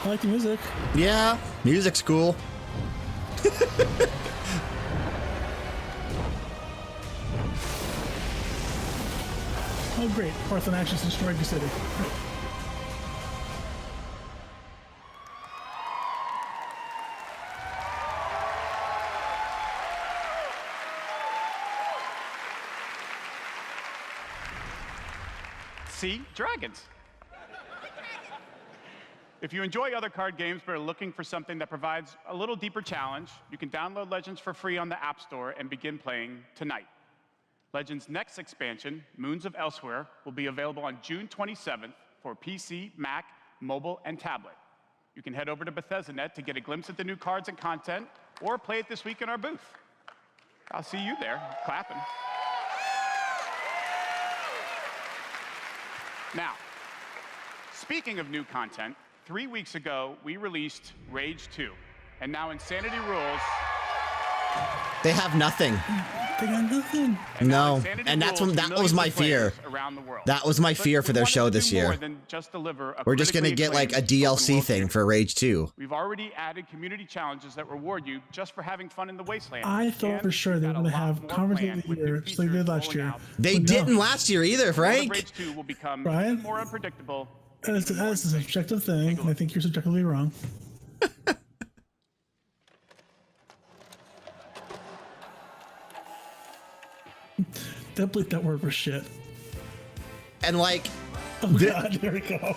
I like the music. Yeah, music's cool. Oh, great. Parthenon actually destroyed the city. Great. See? Dragons. If you enjoy other card games but are looking for something that provides a little deeper challenge, you can download Legends for free on the App Store and begin playing tonight. Legends' next expansion, Moons of Elsewhere, will be available on June 27th for PC, Mac, mobile, and tablet. You can head over to Bethesda.net to get a glimpse at the new cards and content, or play it this week in our booth. I'll see you there, clapping. Now, speaking of new content, 3 weeks ago, we released Rage 2, and now Insanity Rules. They have nothing. They got nothing. No, and that was my fear. That was my fear for their show this year. We're just gonna get like a DLC thing for Rage 2. We've already added community challenges that reward you just for having fun in the wasteland. I thought for sure they were going to have Conference of the Year, just like they did last year. They But didn't no. last year either, Frank. Rage 2 will become Brian? even more unpredictable. That's a subjective thing, and I think you're subjectively wrong. Don't bleep that word for shit. And like, Oh God, here we go.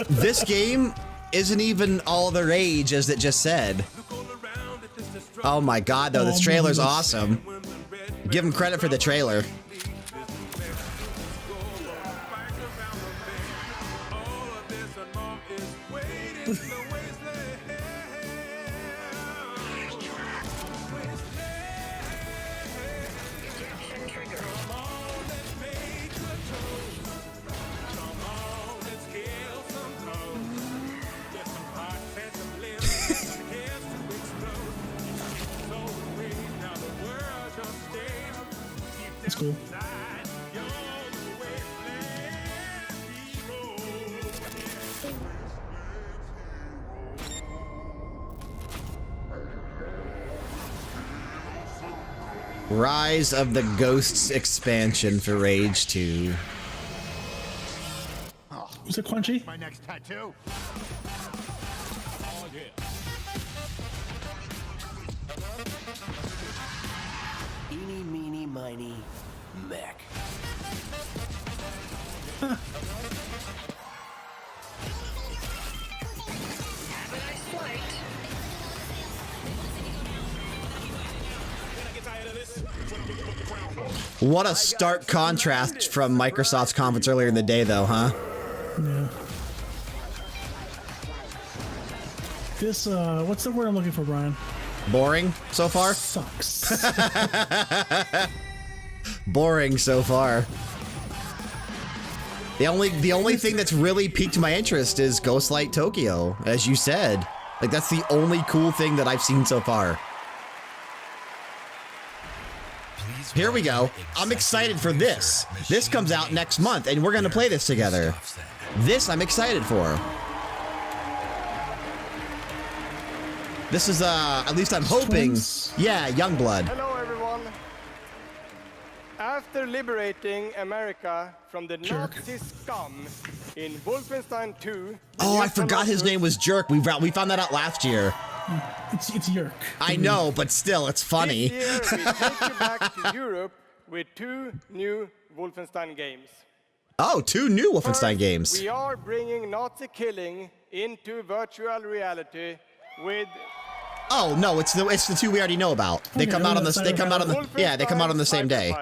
this game isn't even all the rage as it just said. Oh my god, though, this trailer's awesome. Give him credit for the trailer. That's cool. Rise of the Ghosts expansion for Rage 2. Was it Quenchy? My next tattoo. Eeny, meeny, miny, mech. What a stark contrast from Microsoft's conference earlier in the day, though, huh? Yeah. This, what's the word I'm looking for, Brian? Boring so far? Sucks. Boring so far. The only thing that's really piqued my interest is Ghostlight Tokyo, as you said. Like, that's the only cool thing that I've seen so far. Here we go. I'm excited for this. This comes out next month, and we're going to play this together. This I'm excited for. This is, at least I'm hoping. Yeah, Youngblood. Hello, everyone. After liberating America from the Nazi scum in Wolfenstein 2... Oh, I forgot his name was Jerk. We found that out last year. It's Yerk. I know, but still, it's funny. This year, we take you back to Europe with 2 new Wolfenstein games. Oh, 2 new Wolfenstein games. We are bringing Nazi killing into virtual reality with... Oh no, it's the 2 we already know about. They come out on the same day.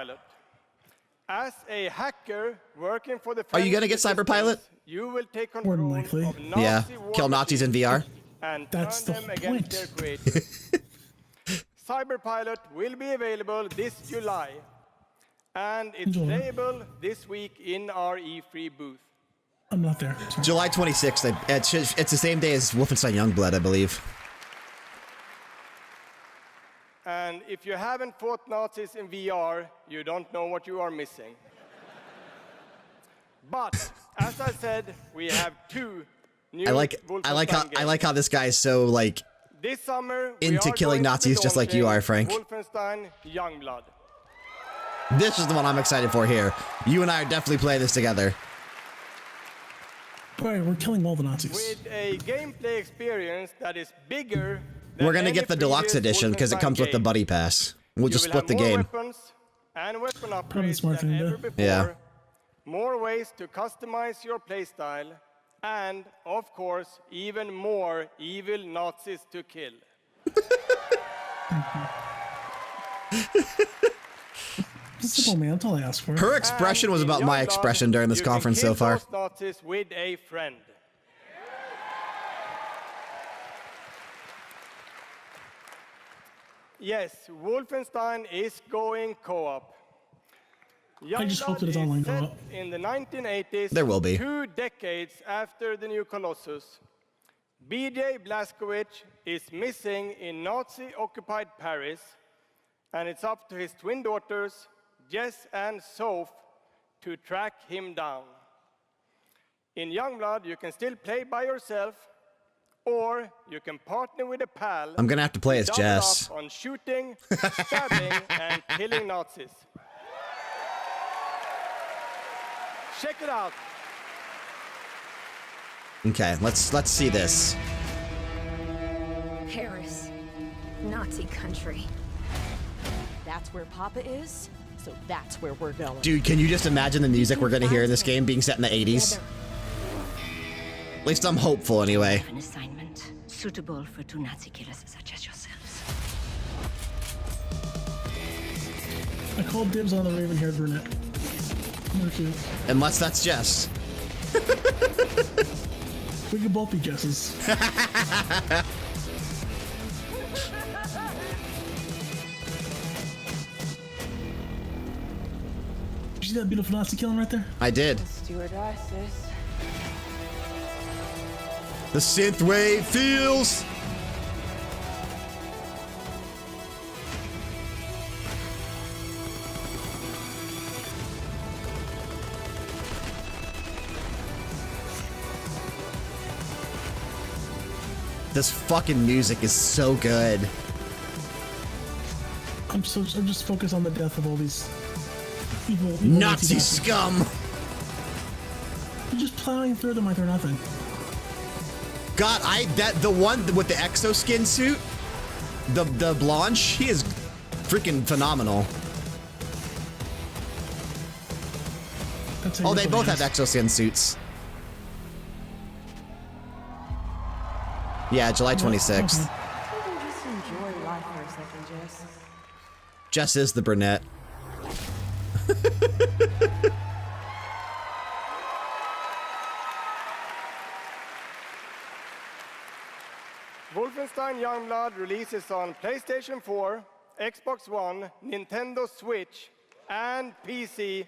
As a hacker working for the Are you gonna get Cyberpilot? You will take control of Nazi Yeah, kill Nazis in VR. And that's turn them against their creators. Cyberpilot will be available this July, and it's playable this week in our E3 booth. I'm not there. July 26th. It's the same day as Wolfenstein Youngblood, I believe. And if you haven't fought Nazis in VR, you don't know what you are missing. But as I said, we have 2 new I like how this guy is so like this summer, into killing Nazis just like you are, Frank. Wolfenstein Youngblood. This is the one I'm excited for here. You and I are definitely playing this together. Boy, we're killing all the Nazis. With a gameplay experience that is bigger. We're gonna get the deluxe edition because it comes with the buddy pass. We'll just split the game. Weapons and weapon upgrades than ever before. Yeah. More ways to customize your playstyle, and of course, even more evil Nazis to kill. Simple, man. That's all I asked for. Her expression was about my expression during this conference so far. Nazis with a friend. Yes, Wolfenstein is going co-op. I just hope that it's online co-op. In the 1980s, there will be. 2 decades after the new Colossus, B.J. Blazkowicz is missing in Nazi-occupied Paris, and it's up to his twin daughters, Jess and Soph, to track him down. In Youngblood, you can still play by yourself, or you can partner with a pal. I'm gonna have to play as Jess. Double up on shooting, stabbing, and killing Nazis. Check it out. Okay, let's see this. Paris, Nazi country. That's where Papa is, so that's where we're going. Dude, can you just imagine the music we're gonna hear in this game being set in the 80s? At least I'm hopeful anyway. An assignment suitable for 2 Nazi killers such as yourselves. I called dibs on the raven-haired brunette. Unless that's Jess. We could both be Jesses. You see that beautiful Nazi killing right there? I did. Stewardesses. The synth wave feels. This fucking music is so good. I'm just focused on the death of all these evil Nazi scum. You're just plowing through them like they're nothing. God, the one with the exoskin suit, the Blanche, he is freaking phenomenal. Oh, they both have exoskin suits. Yeah, July 26th. Just enjoy life for a second, Jess. Jess is the brunette. Wolfenstein Youngblood releases on PlayStation 4, Xbox One, Nintendo Switch, and PC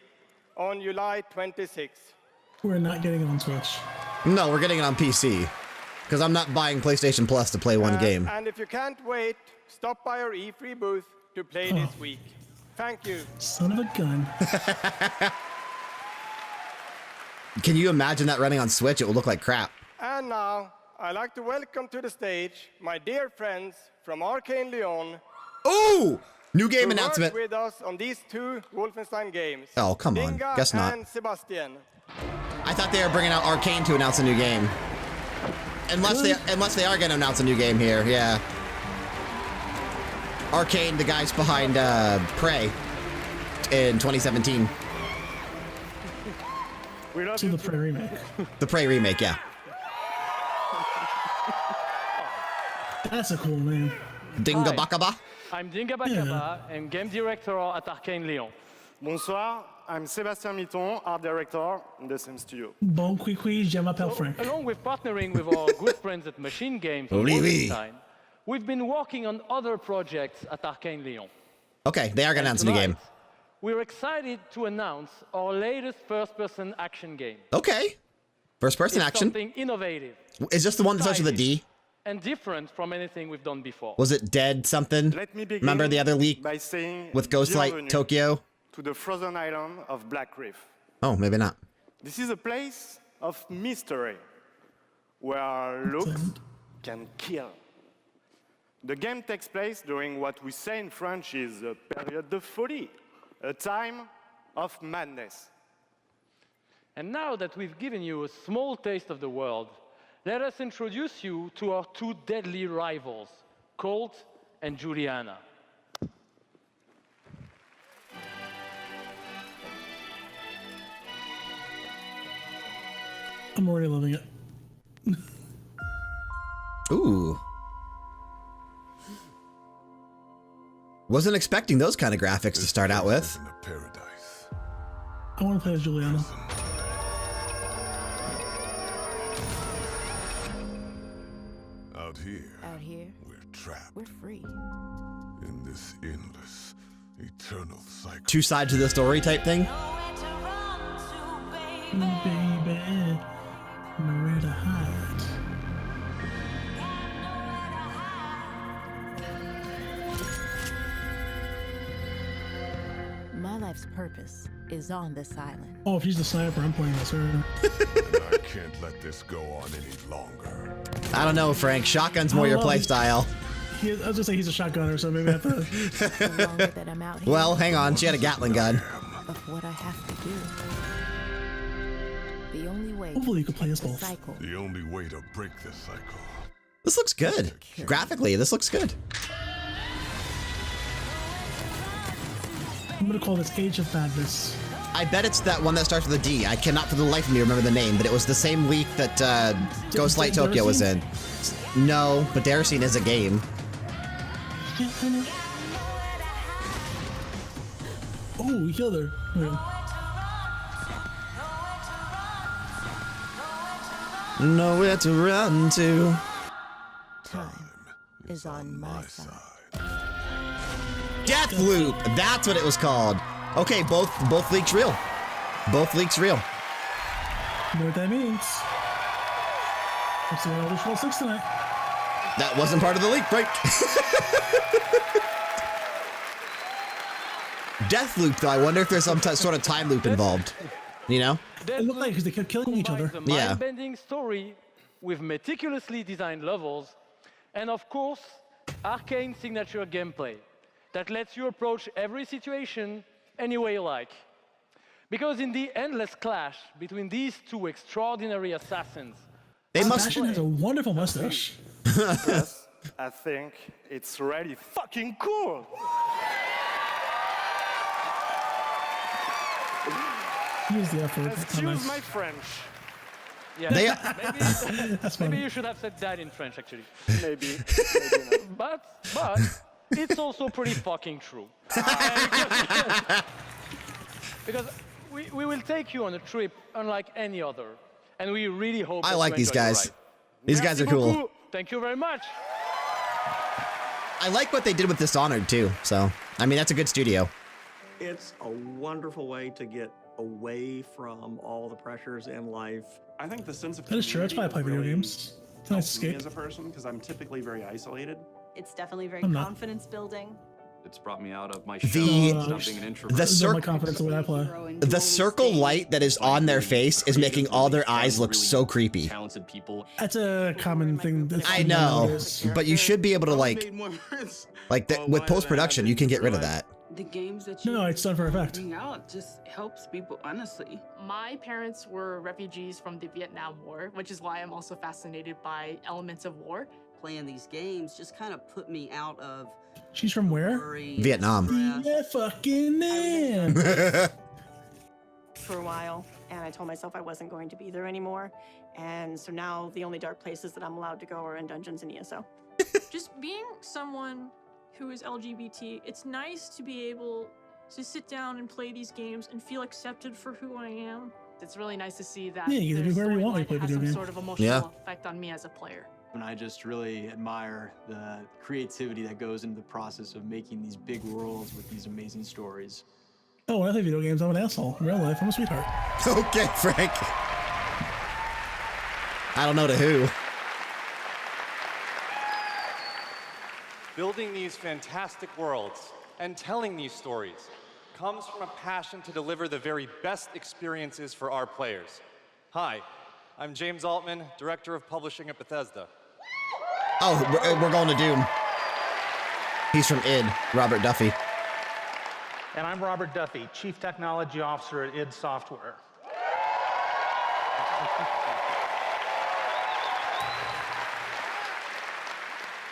on July 26th. We're not getting it on Switch. No, we're getting it on PC. Because I'm not buying PlayStation Plus to play one game. And if you can't wait, stop by our E3 booth to play this week. Thank you. Son of a gun. Can you imagine that running on Switch? It will look like crap. And now, I'd like to welcome to the stage my dear friends from Arcane Lyon. Ooh! New game who announcement. worked with us on these two Wolfenstein games. Oh, come on. Dinga Guess not. and Sebastian. I thought they were bringing out Arcane to announce a new game. Unless they are going to announce a new game here, yeah. Arcane, the guys behind Prey in 2017. So the Prey remake. The Prey remake, yeah. That's a cool name. Dinga Bakaba. I'm Dinga Bakaba, and game director at Arcane Lyon. Bonsoir, I'm Sébastien Mitton, art director in the same studio. Bon qui, je m'appelle Frank. Along with partnering with our good friends at Machine Games and Oui, oui. Wolfenstein, we've been working on other projects at Arcane Lyon. Okay, they are going to announce a new game. We're excited to announce our latest first-person action game. Okay. First-person action. Something innovative. Is this the one that starts with a D? And different from anything we've done before. Was it Dead something? Let me begin Remember the other leak by saying with Ghostlight bienvenue Tokyo? To the frozen island of Black Reef. Oh, maybe not. This is a place of mystery where looks can kill. The game takes place during what we say in French is a période de folie, a time of madness. And now that we've given you a small taste of the world, let us introduce you to our two deadly rivals, Colt and Juliana. I'm already loving it. Ooh. Wasn't expecting those kind of graphics to start out with. I want to play as Juliana. Out here, we're trapped. We're free. In this endless, eternal cycle. Two sides to the story type thing? Baby, nowhere to hide. My life's purpose is on this island. Oh, if he's the sniper, I'm playing this her. I can't let this go on any longer. I don't know, Frank. Shotgun's more your playstyle. I was gonna say he's a shotgunner, so maybe I have to. The longer that I'm out here, Well, hang on. She had a Gatling gun. of what I have to do. The only way. Hopefully you can play us both. Cycle. The only way to break this cycle. This looks good. Graphically, this looks good. I'm gonna call this Age of Madness. I bet it's that one that starts with a D. I cannot for the life of me remember the name, but it was the same leak that Ghostlight Tokyo was in. No, but Daracene is a game. Oh, he killed her. Yeah. Nowhere to run to. Time is on my side. Deathloop. That's what it was called. Okay, both leaks real. Both leaks real. You know what that means? Let's see what Elder Scrolls 6 tonight. That wasn't part of the leak, right? Deathloop, though. I wonder if there's some sort of time loop involved. You know? It looked like because they kept killing each other. A mind-bending story with meticulously designed levels, and of course, arcane signature gameplay that lets you approach every situation any way you like. Because in the endless clash between these two extraordinary assassins, Sebastian has a wonderful mustache. Yes, I think it's really fucking cool. Use the effort. Excuse my French. Yeah, maybe you should have said that in French, actually. Maybe not. But it's also pretty fucking true. Because we will take you on a trip unlike any other, and we really hope. I like these guys. These guys are cool. Thank you very much. I like what they did with Dishonored too. So, I mean, that's a good studio. It's a wonderful way to get away from all the pressures in life. I think the sense of that is true. That's why I play video games. It's a nice escape. As a person, because I'm typically very isolated. It's definitely very confidence building. It's brought me out of my shell. Being an introvert. The circle light that is on their face is making all their eyes look so creepy. Talented people. That's a common thing. I know, but you should be able to with post-production, you can get rid of that. The games that you it's done for effect. bring out just helps people, honestly. My parents were refugees from the Vietnam War, which is why I'm also fascinated by elements of war. Playing these games just kind of put me out of. She's from where? Vietnam. Yeah, fucking man. For a while, and I told myself I wasn't going to be there anymore. And so now the only dark places that I'm allowed to go are in dungeons and ESO. Just being someone who is LGBT, it's nice to be able to sit down and play these games and feel accepted for who I am. It's really nice to see that you can do whatever you want when you play video some game. sort of emotional effect on me as a player. And I just really admire the creativity that goes into the process of making these big worlds with these amazing stories. Oh, when I play video games, I'm an asshole. In real life, I'm a sweetheart. Okay, Frank. I don't know to who. Building these fantastic worlds and telling these stories comes from a passion to deliver the very best experiences for our players. Hi, I'm James Altman, Director of Publishing at Bethesda. Oh, we're going to Doom. He's from id, Robert Duffy. And I'm Robert Duffy, Chief Technology Officer at id Software.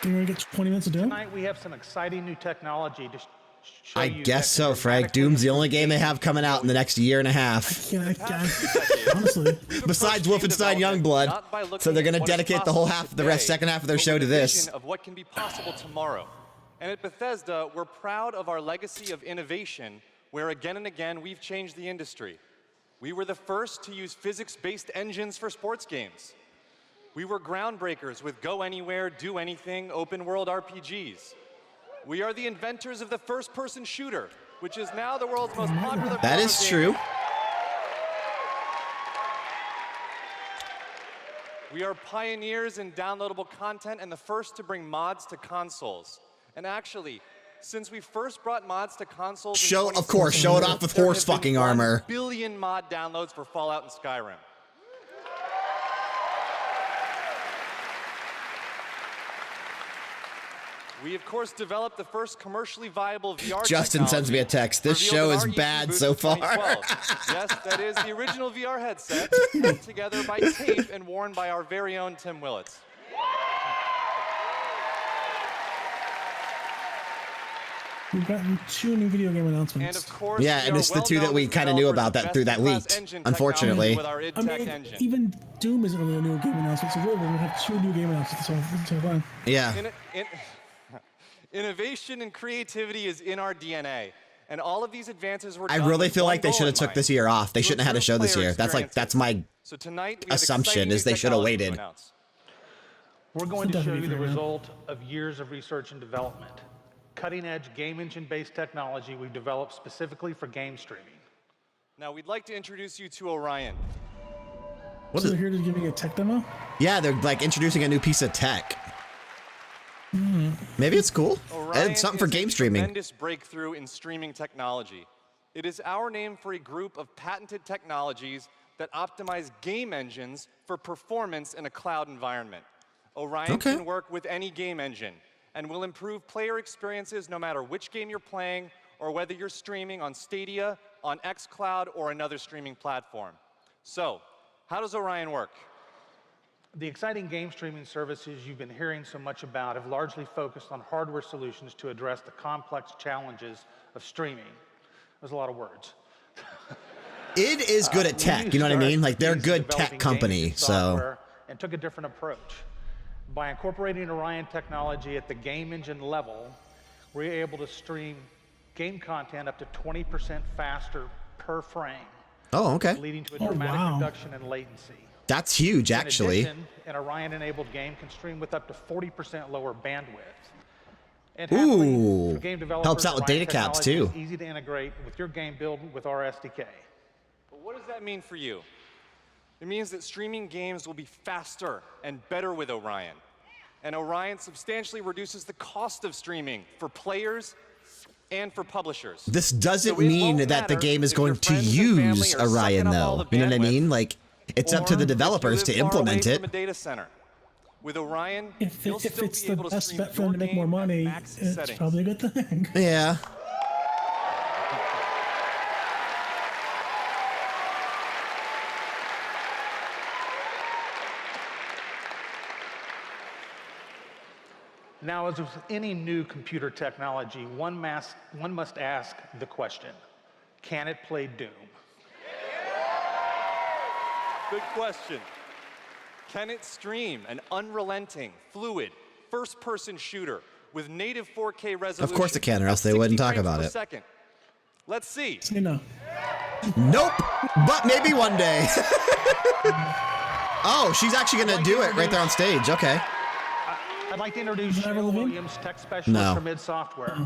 You're gonna get 20 minutes of Doom? Tonight we have some exciting new technology to show I you. guess so, Frank. Doom's the only game they have coming out in the next year and a half. Honestly. Besides Wolfenstein Youngblood. So they're going to dedicate the second half of their show to this. Of what can be possible tomorrow. And at Bethesda, we're proud of our legacy of innovation, where again and again we've changed the industry. We were the first to use physics-based engines for sports games. We were groundbreakers with Go Anywhere, Do Anything, open-world RPGs. We are the inventors of the first-person shooter, which is now the world's most popular. That is true. We are pioneers in downloadable content and the first to bring mods to consoles. And actually, since we first brought mods to consoles, Show it off with horse fucking armor. 1 billion mod downloads for Fallout and Skyrim. We, of course, developed the first commercially viable VR Justin sends me a text. This show is bad so far. Yes, that is the original VR headset, put together by tape and worn by our very own Tim Willits. We've gotten 2 new video game announcements. And of course, yeah, and it's the 2 that we kind of knew about that through that leak, unfortunately. I mean, even Doom isn't really a new game announcement, so we're going to have 2 new game announcements so far. Yeah. Innovation and creativity is in our DNA. And all of these advances were I done really with feel one like they goal should in have took mind, this year off. They to shouldn't have had a improve show this player year. That's experiences. my So tonight we have assumption exciting is new they should have technology to waited. announce. We're going to show Definitely you the fair, man. result of years of research and development. Cutting-edge game engine-based technology we've developed specifically for game streaming. Now we'd like to introduce you to Orion. What So is- they're here to give me a tech demo? Yeah, they're like introducing a new piece of tech. Maybe it's cool. Orion It's something for is a game streaming. tremendous breakthrough in streaming technology. It is our name for a group of patented technologies that optimize game engines for performance in a cloud environment. Orion can work with any game engine and will improve player experiences no matter which game you're playing or whether you're streaming on Stadia, on xCloud, or another streaming platform. So, how does Orion work? The exciting game streaming services you've been hearing so much about have largely focused on hardware solutions to address the complex challenges of streaming. There's a lot of words. It is good at tech, you know what I mean? Like, they're a good tech company, so. And took a different approach. By incorporating Orion technology at the game engine level, we're able to stream game content up to 20% faster per frame. Oh, okay. Leading to a dramatic reduction in latency. That's huge, actually. In addition, an Orion-enabled game can stream with up to 40% lower bandwidth. And Ooh, for game developers, helps out with Orion data caps, technology too. is easy to integrate with your game build with our SDK. But what does that mean for you? It means that streaming games will be faster and better with Orion. And Orion substantially reduces the cost of streaming for players and for publishers. This doesn't So it mean won't that the matter game is if your going to friends and family use are sucking Orion, up all though. the You know what I bandwidth, mean? Like, it's up to the or if you developers live to far away implement it. from a data center. With Orion, If you'll it's still the be able to best stream bet for them your to make more game at money, max it's settings. probably a good thing. Yeah. Now, as with any new computer technology, one must ask the question, can it play Doom? Good question. Can it stream an unrelenting, fluid, first-person shooter with native 4K resolution? Of course it can, or else they wouldn't talk about it. Second. Let's see. Say no. Nope, but maybe one day. Oh, she's actually going to do it right there on stage. Okay. I'd like to introduce Cheryl Williams, tech specialist No. from id Software,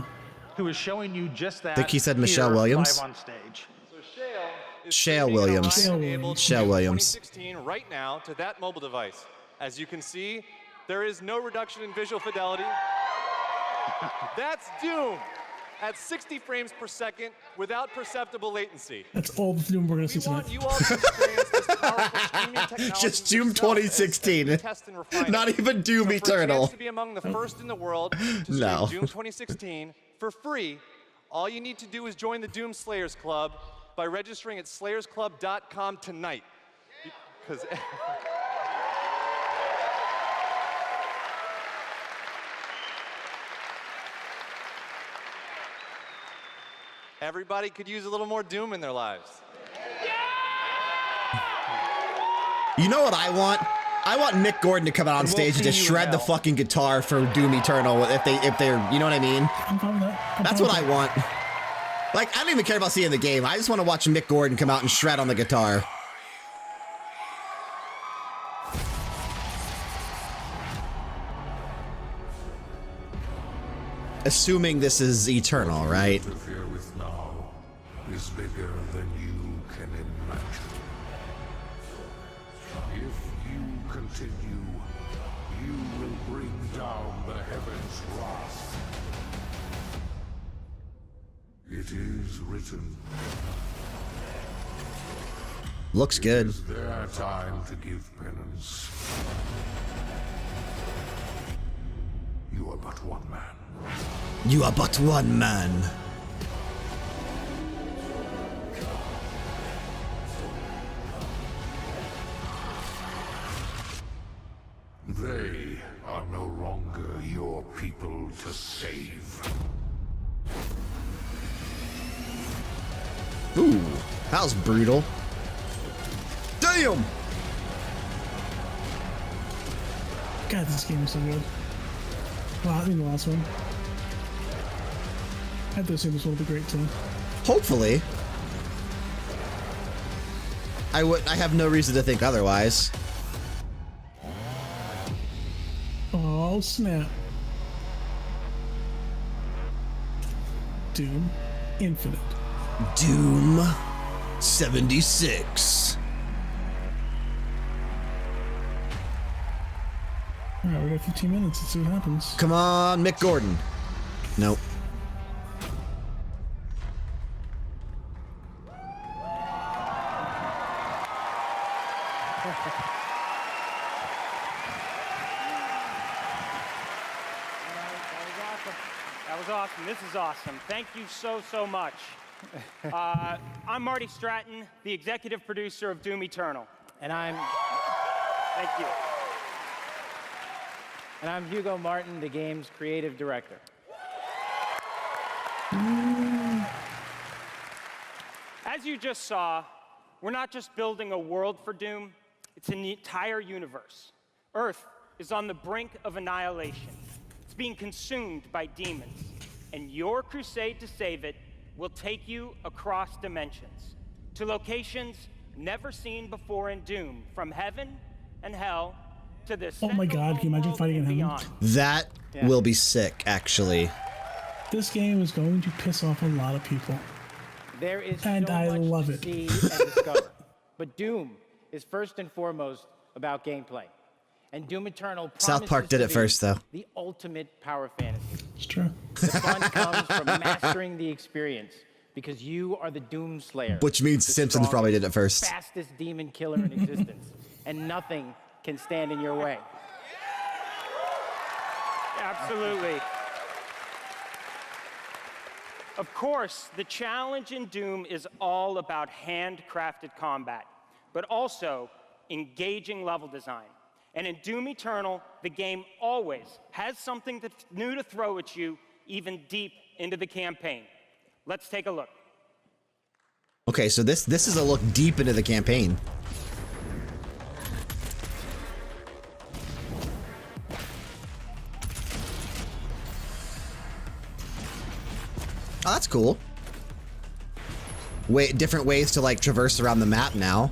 who is showing you just that. Think he said here Michelle Williams? Live on stage. Shale Williams. Shale Williams. 2016 right now to that mobile device. As you can see, there is no reduction in visual fidelity. That's Doom at 60 frames per second without perceptible latency. That's all the Doom we're going to see tonight. You all to experience this powerful streaming technology Just Doom yourself as 2016. we test and refine it. Not even Doom So for a Eternal. chance to be among the first in the world to stream No. Doom 2016 for free, all you need to do is join the Doom Slayers Club by registering at slayersclub.com tonight. Because everybody could use a little more Doom in their lives. You know what I want? I want Mick Gordon to come out on stage and just shred the fucking guitar for Doom Eternal if they're, you know what I mean? That's what I want. Like, I don't even care about seeing the game. I just want to watch Mick Gordon come out and shred on the guitar. Assuming this is Eternal, right? Interfere with now is bigger than you can imagine. If you continue, you will bring down the heavens' wrath. It is written. Looks good. It is their time to give penance. You are but one man. You are but one man. They are no longer your people to save. Ooh, that was brutal. Damn! God, this game is so good. Wow, I think the last one. I have to assume this one will be great too. Hopefully. I have no reason to think otherwise. Oh, snap. Doom Infinite. Doom 76. Alright, we got 15 minutes. Let's see what happens. Come on, Mick Gordon. Nope. That was awesome. This is awesome. Thank you so much. I'm Marty Stratton, the executive producer of Doom Eternal. And I'm... Thank you. And I'm Hugo Martin, the game's creative director. As you just saw, we're not just building a world for Doom, it's an entire universe. Earth is on the brink of annihilation. It's being consumed by demons. And your crusade to save it will take you across dimensions, to locations never seen before in Doom, from heaven and hell to this. Oh my god, can you imagine fighting in heaven? That will be sick, actually. This game is going to piss off a lot of people. There is and so I much love to it. see and discover. But Doom is first and foremost about gameplay. And Doom Eternal South Park did it first, though. The ultimate power fantasy. It's true. The fun comes from mastering the experience, because you are the Doom Slayer. Which means the Simpsons probably did it first. Fastest demon killer in existence, and nothing can stand in your way. Absolutely. Of course, the challenge in Doom is all about handcrafted combat, but also engaging level design. And in Doom Eternal, the game always has something new to throw at you, even deep into the campaign. Let's take a look. Okay, so this is a look deep into the campaign. Oh, that's cool. Different ways to like traverse around the map now.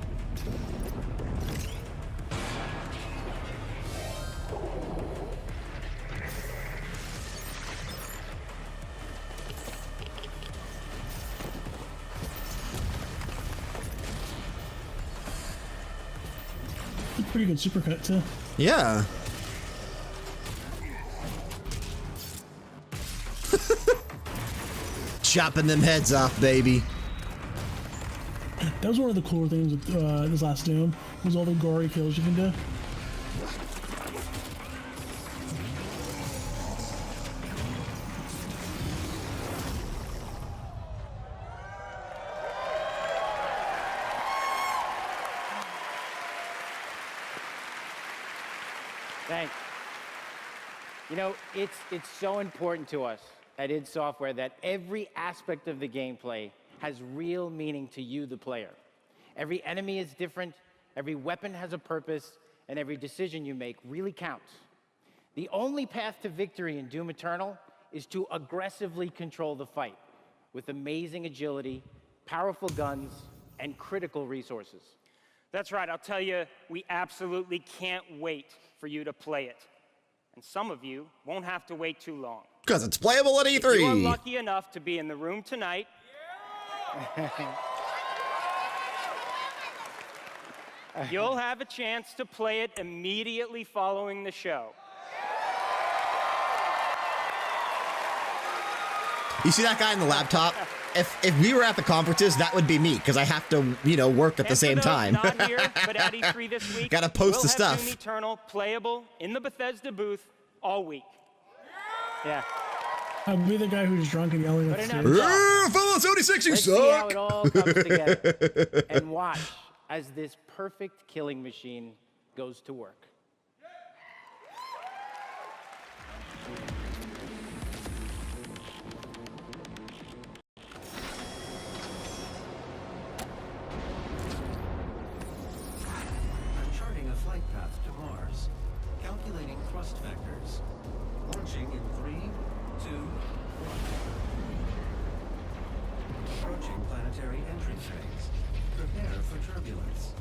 Pretty good supercut too. Yeah. Chopping them heads off, baby. That was one of the cooler things with this last Doom, was all the gory kills you can do. Thanks. You know, it's so important to us at id Software that every aspect of the gameplay has real meaning to you, the player. Every enemy is different, every weapon has a purpose, and every decision you make really counts. The only path to victory in Doom Eternal is to aggressively control the fight with amazing agility, powerful guns, and critical resources. That's right, I'll tell you, we absolutely can't wait for you to play it. And some of you won't have to wait too long. Because it's playable at E3. If you are lucky enough to be in the room tonight, you'll have a chance to play it immediately following the show. You see that guy in the laptop? If we were at the conferences, that would be me, because I have to, you know, work at the same time. Not here, but at E3 this week, gotta post the we'll stuff. have Doom Eternal playable in the Bethesda booth all week. Yeah. I'll be the guy who's drunk and yelling at the stage. Fallout 76, you Let's suck! see how it all comes together. And watch as this perfect killing machine goes to work. Charting a flight path to Mars. Calculating thrust vectors. Launching in 3, 2, 1. Approaching planetary entry phase. Prepare for turbulence.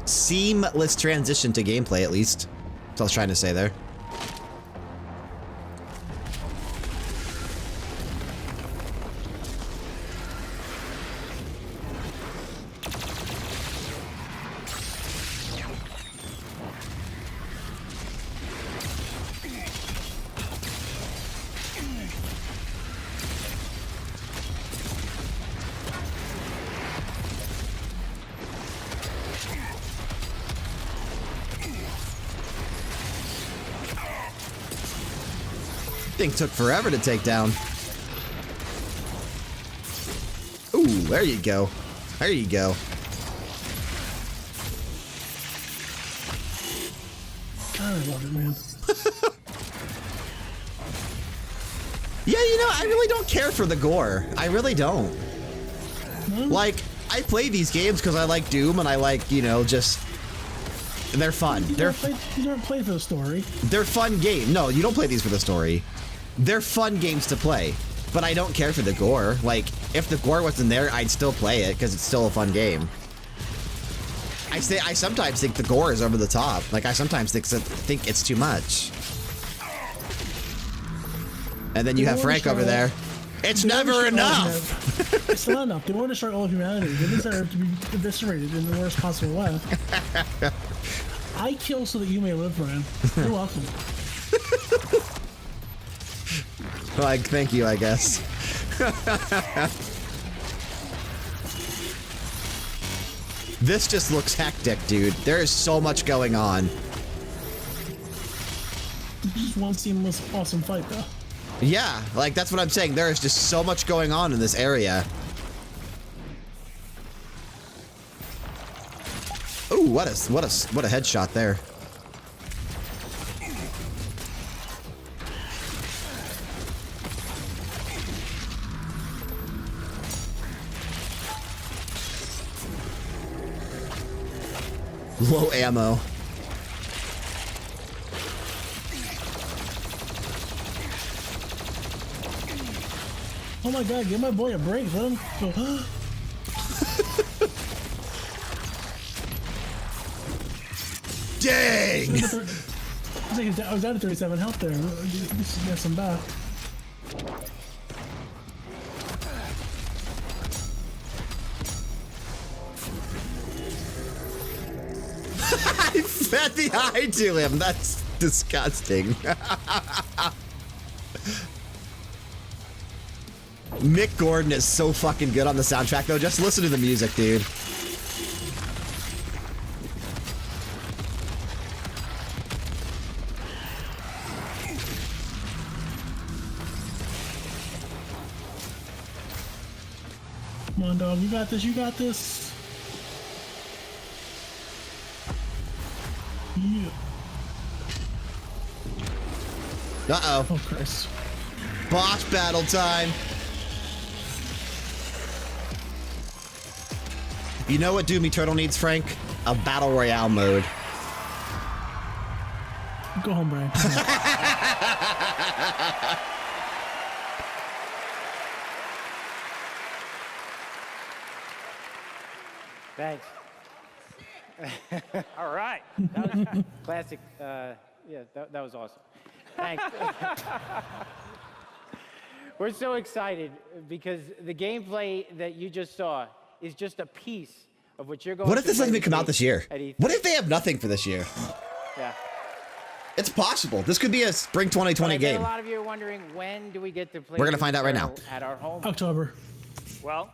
Seamless transition to gameplay, at least. That's what I was trying to say there. Thing took forever to take down. Ooh, there you go. There you go. I love it, man. Yeah, you know, I really don't care for the gore. I really don't. Like, I play these games because I like Doom and I like, you know, just... They're fun. You don't play for the story. They're fun games. No, you don't play these for the story. They're fun games to play, but I don't care for the gore. Like, if the gore wasn't there, I'd still play it because it's still a fun game. I sometimes think the gore is over the top. Like, I sometimes think it's too much. And then you have Frank over there. It's never enough. It's not enough. They want to destroy all of humanity. They deserve to be eviscerated in the worst possible way. I kill so that you may live, Brian. You're welcome. Like, thank you, I guess. This just looks hectic, dude. There is so much going on. Just one seamless, awesome fight, though. Yeah, like, that's what I'm saying. There is just so much going on in this area. Ooh, what a headshot there. Low ammo. Oh my god, give my boy a break. Let him go. Dang! I was out of 37 health there. Get some back. I fed the eye to him. That's disgusting. Mick Gordon is so fucking good on the soundtrack, though. Just listen to the music, dude. Come on, dog. You got this. You got this. Yeah. Uh-oh. Oh, Christ. Boss battle time. You know what Doom Eternal needs, Frank? A Battle Royale mode. Go home, Brian. Thanks. All right. That was classic. Yeah, that was awesome. Thanks. We're so excited because the gameplay that you just saw is just a piece of what you're going to What if this doesn't even come out this year? at E3. What if they have nothing for this year? Yeah. It's possible. This could be a spring 2020 But I bet game. a lot of you are wondering, when do we get to play We're gonna Doom find out right now. Eternal at our home? October. Well,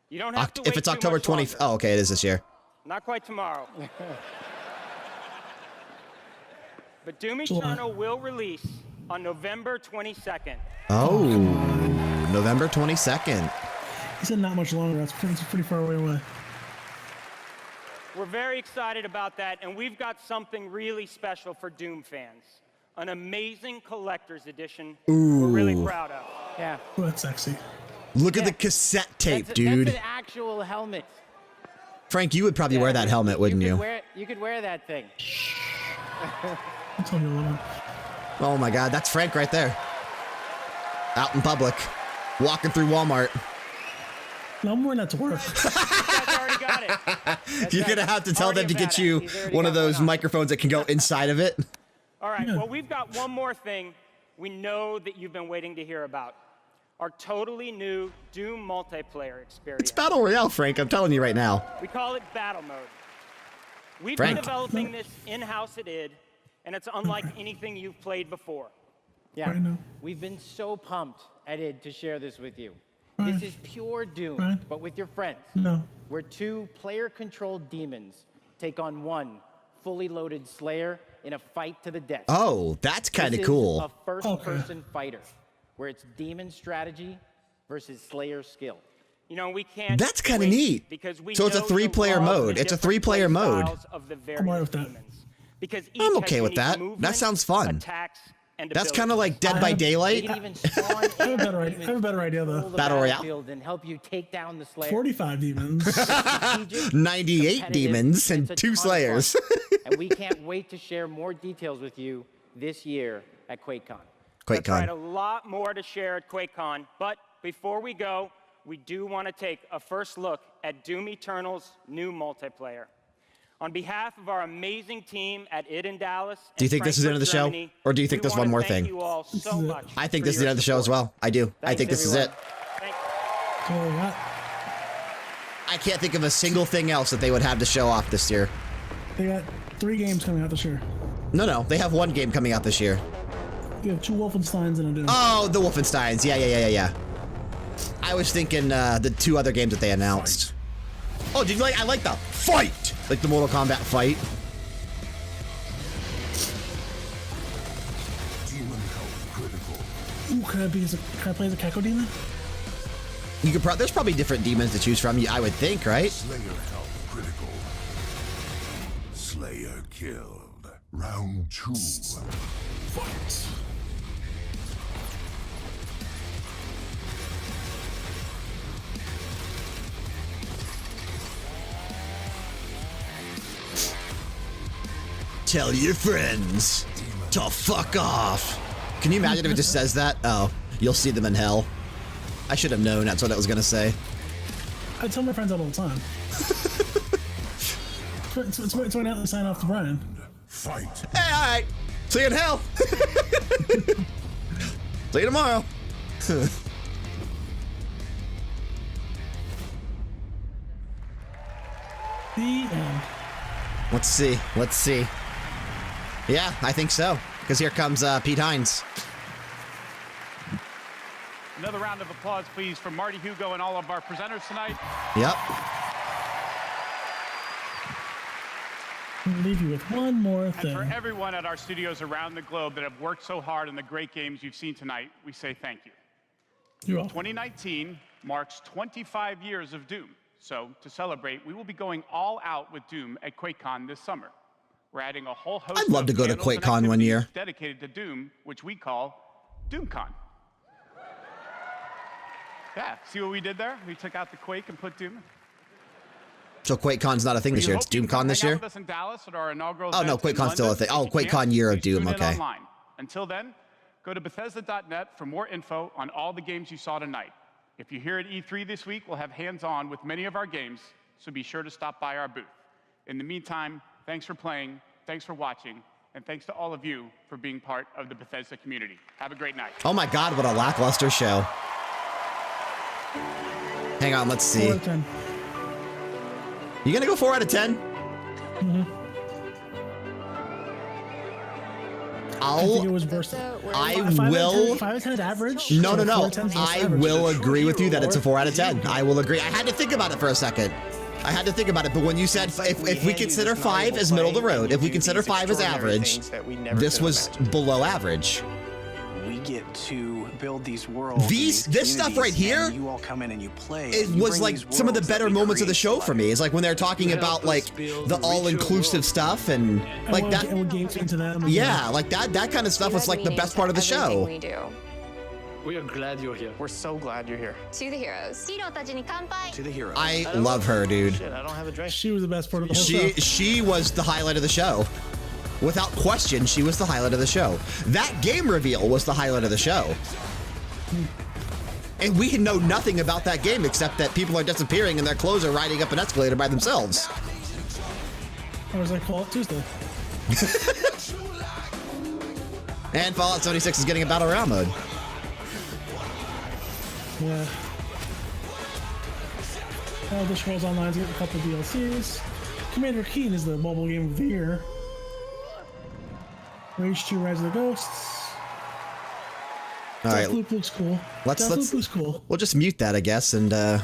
you don't have to wait If it's too October much 20... longer. Oh, okay, it is this year. Not quite tomorrow. But Doom July. Eternal will release on November 22nd. Oh, November 22nd. He said not much longer. That's pretty far away. We're very excited about that, and we've got something really special for Doom fans. an amazing collector's edition Ooh. we're really proud of. Yeah. Oh, that's sexy. Look at the cassette tape, dude. That's an actual helmet. Frank, you would probably wear that helmet, wouldn't you? You could wear that thing. I'll tell you a little. Oh my God, that's Frank right there. Out in public, walking through Walmart. No, I'm wearing that to work. You're gonna have to tell them to get you one of those microphones that can go inside of it. All right, well, we've got one more thing we know that you've been waiting to hear about. Our totally new Doom multiplayer experience. It's Battle Royale, Frank. I'm telling you right now. We call it Battle Mode. We've Frank. been developing this in-house at id, and it's unlike anything you've played before. Yeah, we've been so pumped at id to share this with you. This is pure Doom, but with your friends. No. Where 2 player-controlled demons take on 1 fully loaded Slayer in a fight to the death. Oh, that's kind of This is cool. a first-person fighter, where it's demon strategy versus Slayer skill. You know, we can't. That's kind of neat. Because we So it's a know 3-player the mode. It's a 3-player mode. I'm alright with that. Because each I'm has okay with unique that. That movements, sounds fun. attacks, and That's kind of like Dead by Daylight. I have a better idea, though. Battle Royale. And help you take down the Slayer. 45 demons. 98 demons and 2 Slayers. And we can't wait to share more details with you this year at QuakeCon. That's right, QuakeCon. a lot more to share at QuakeCon. But before we go, we do want to take a first look at Doom Eternal's new multiplayer. On behalf of our amazing team at id in Dallas, Do you think this is the end of the show? Or do you think there's one more thing? You all so much I think for this is the your end of the show as well. I do. I think this is it. I can't think of a single thing else that they would have to show off this year. They got 3 games coming out this year. No, they have 1 game coming out this year. You have 2 Wolfensteins and a Doom. Oh, the Wolfensteins. Yeah. I was thinking the 2 other games that they announced. Oh, did you like? I like the fight, like the Mortal Kombat fight. Demon health critical. Ooh, can I play as a Keko demon? You could. There's probably different demons to choose from. I would think, right? Slayer health critical. Slayer killed. Round 2. Fight. Tell your friends to fuck off. Can you imagine if it just says that? Oh, you'll see them in hell. I should have known that's what it was going to say. I tell my friends that all the time. It's when I sign off to Brian. Fight. Hey, all right. See you in hell. See you tomorrow. The end. Let's see. Yeah, I think so. Because here comes Pete Hines. Another round of applause, please, for Marty Hugo and all of our presenters tonight. Yep. I'll leave you with one more thing. And for everyone at our studios around the globe that have worked so hard on the great games you've seen tonight, we say thank you. You're welcome. 2019 marks 25 years of Doom. So, to celebrate, we will be going all out with Doom at QuakeCon this summer. We're adding a whole host I'd love to go to panels and QuakeCon one year. activities dedicated to Doom, which we call DoomCon. Yeah, see what we did there? We took out the Quake and put Doom. So QuakeCon's not a thing this year. It's DoomCon this year? Hang out with us in Dallas at our inaugural Oh, no, event in QuakeCon's still a London. thing. Oh, If you QuakeCon can't, year of please Doom, tune in okay. online. Until then, go to Bethesda.net for more info on all the games you saw tonight. If you're here at E3 this week, we'll have hands-on with many of our games, so be sure to stop by our booth. In the meantime, thanks for playing, thanks for watching, and thanks to all of you for being part of the Bethesda community. Have a great night. Oh my God, what a lackluster show. Hang on, let's see. 4 out of 10. You gonna go 4 out of 10? Mm-hmm. I think it was worse. I 5 will. 5 out of 10 is average? No. So 4 out of 10 is less I average. will agree with you that it's a 4 out of 10. I will agree. I had to think about it for a second. But when you said if we consider 5 as middle of the road, if we consider 5 as average, this was below average. We get to build these worlds. This stuff right here, you all come in and you play. It was like some of the better moments of the show for me. Is like when they're talking about like the all-inclusive stuff and like that. And what games into them. Yeah, like that kind of stuff was like the best part of the show. We do. We are glad you're here. We're so glad you're here. To the heroes. To the heroes. I love her, dude. Shit, I don't have a drink. She was the best part of the whole show. She was the highlight of the show. Without question, she was the highlight of the show. That game reveal was the highlight of the show. And we know nothing about that game except that people are disappearing and their clothes are riding up an escalator by themselves. Or was that Fallout Tuesday? And Fallout 76 is getting a Battle Royale mode. Yeah. Elder Scrolls Online's getting a couple of DLCs. Commander Keen is the mobile game of the year. Rage 2 Rise of the Ghosts. All right. Deathloop looks cool. Deathloop looks cool. We'll just mute that, I guess. And I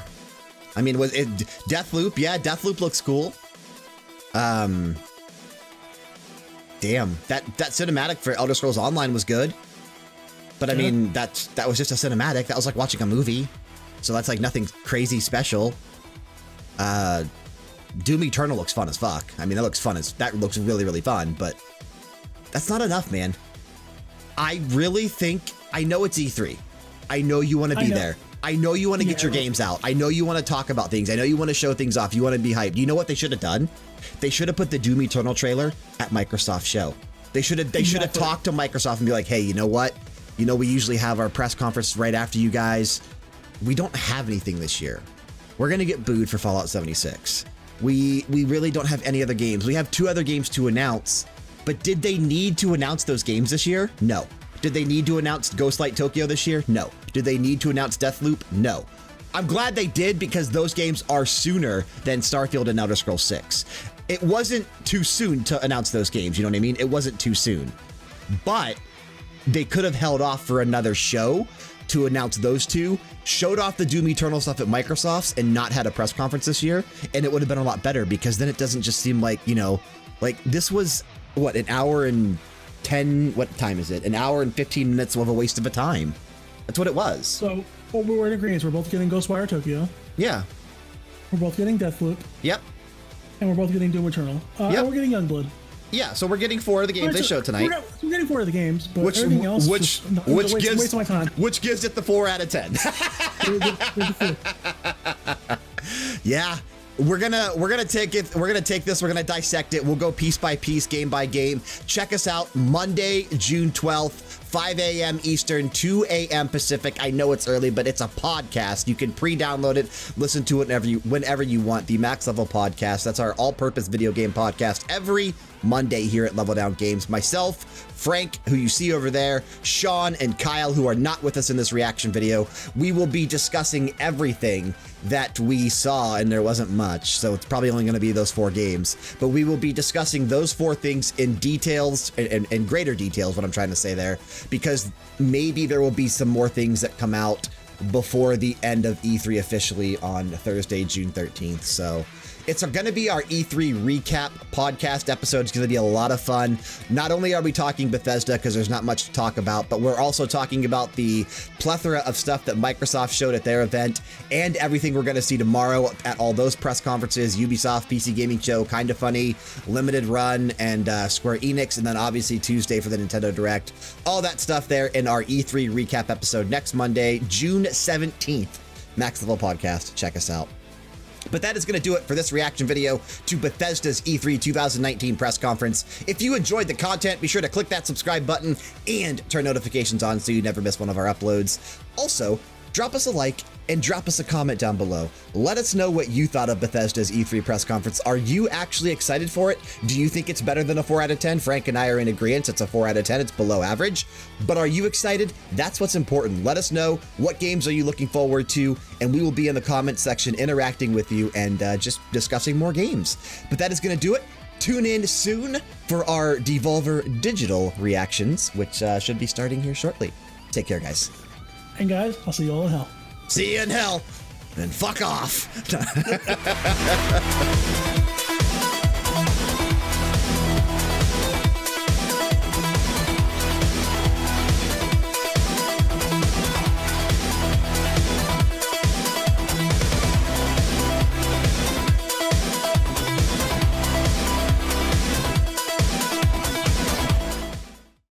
mean, was it Deathloop? Yeah, Deathloop looks cool. Damn, that cinematic for Elder Scrolls Online was good. But I mean, that was just a cinematic. That was like watching a movie. So that's like nothing crazy special. Doom Eternal looks fun as fuck. I mean, that looks really, really fun, but that's not enough, man. I really think, I know it's E3. I know you want to be there. I know you want to get your games out. I know you want to talk about things. I know you want to show things off. You want to be hyped. You know what they should have done? They should have put the Doom Eternal trailer at Microsoft show. They should have talked to Microsoft and be like, hey, you know what? You know, we usually have our press conference right after you guys. We don't have anything this year. We're going to get booed for Fallout 76. We really don't have any other games. We have 2 other games to announce, but did they need to announce those games this year? No. Did they need to announce Ghostlight Tokyo this year? No. Did they need to announce Deathloop? No. I'm glad they did because those games are sooner than Starfield and Elder Scrolls 6. It wasn't too soon to announce those games, you know what I mean? It wasn't too soon. But they could have held off for another show to announce those 2, showed off the Doom Eternal stuff at Microsoft's and not had a press conference this year, and it would have been a lot better because then it doesn't just seem like, you know, like this was, what, an hour and 10, what time is it? An hour and 15 minutes of a waste of a time. That's what it was. So, we're in agreement. We're both getting Ghostwire Tokyo. Yeah. We're both getting Deathloop. Yep. And we're both getting Doom Eternal. Yep. And we're getting Youngblood. Yeah, so we're getting 4 of the games they showed tonight. We're getting 4 of the games, but everything else waste of my time. Which gives it the 4 out of 10. Yeah, we're gonna take this. We're gonna dissect it. We'll go piece by piece, game by game. Check us out Monday, June 12th, 5 a.m. Eastern, 2 a.m. Pacific. I know it's early, but it's a podcast. You can pre-download it, listen to it whenever you want. The Max Level Podcast. That's our all-purpose video game podcast every Monday here at Level Down Games. Myself, Frank, who you see over there, Sean, and Kyle, who are not with us in this reaction video. We will be discussing everything that we saw, and there wasn't much, so it's probably only going to be those 4 games. But we will be discussing those 4 things in details, in greater details, what I'm trying to say there, because maybe there will be some more things that come out before the end of E3 officially on Thursday, June 13th. So it's going to be our E3 recap podcast episode. It's going to be a lot of fun. Not only are we talking Bethesda because there's not much to talk about, but we're also talking about the plethora of stuff that Microsoft showed at their event and everything we're going to see tomorrow at all those press conferences, Ubisoft, PC Gaming Show, Kinda Funny, Limited Run, and Square Enix, and then obviously Tuesday for the Nintendo Direct. All that stuff there in our E3 recap episode next Monday, June 17th. Max Level Podcast. Check us out. But that is going to do it for this reaction video to Bethesda's E3 2019 press conference. If you enjoyed the content, be sure to click that subscribe button and turn notifications on so you never miss one of our uploads. Also, drop us a like and drop us a comment down below. Let us know what you thought of Bethesda's E3 press conference. Are you actually excited for it? Do you think it's better than a 4 out of 10? Frank and I are in agreement. It's a 4 out of 10. It's below average. But are you excited? That's what's important. Let us know what games are you looking forward to, and we will be in the comment section interacting with you and just discussing more games. But that is going to do it. Tune in soon for our Devolver Digital reactions, which should be starting here shortly. Take care, guys. And guys, I'll see you all in hell. See you in hell, and fuck off.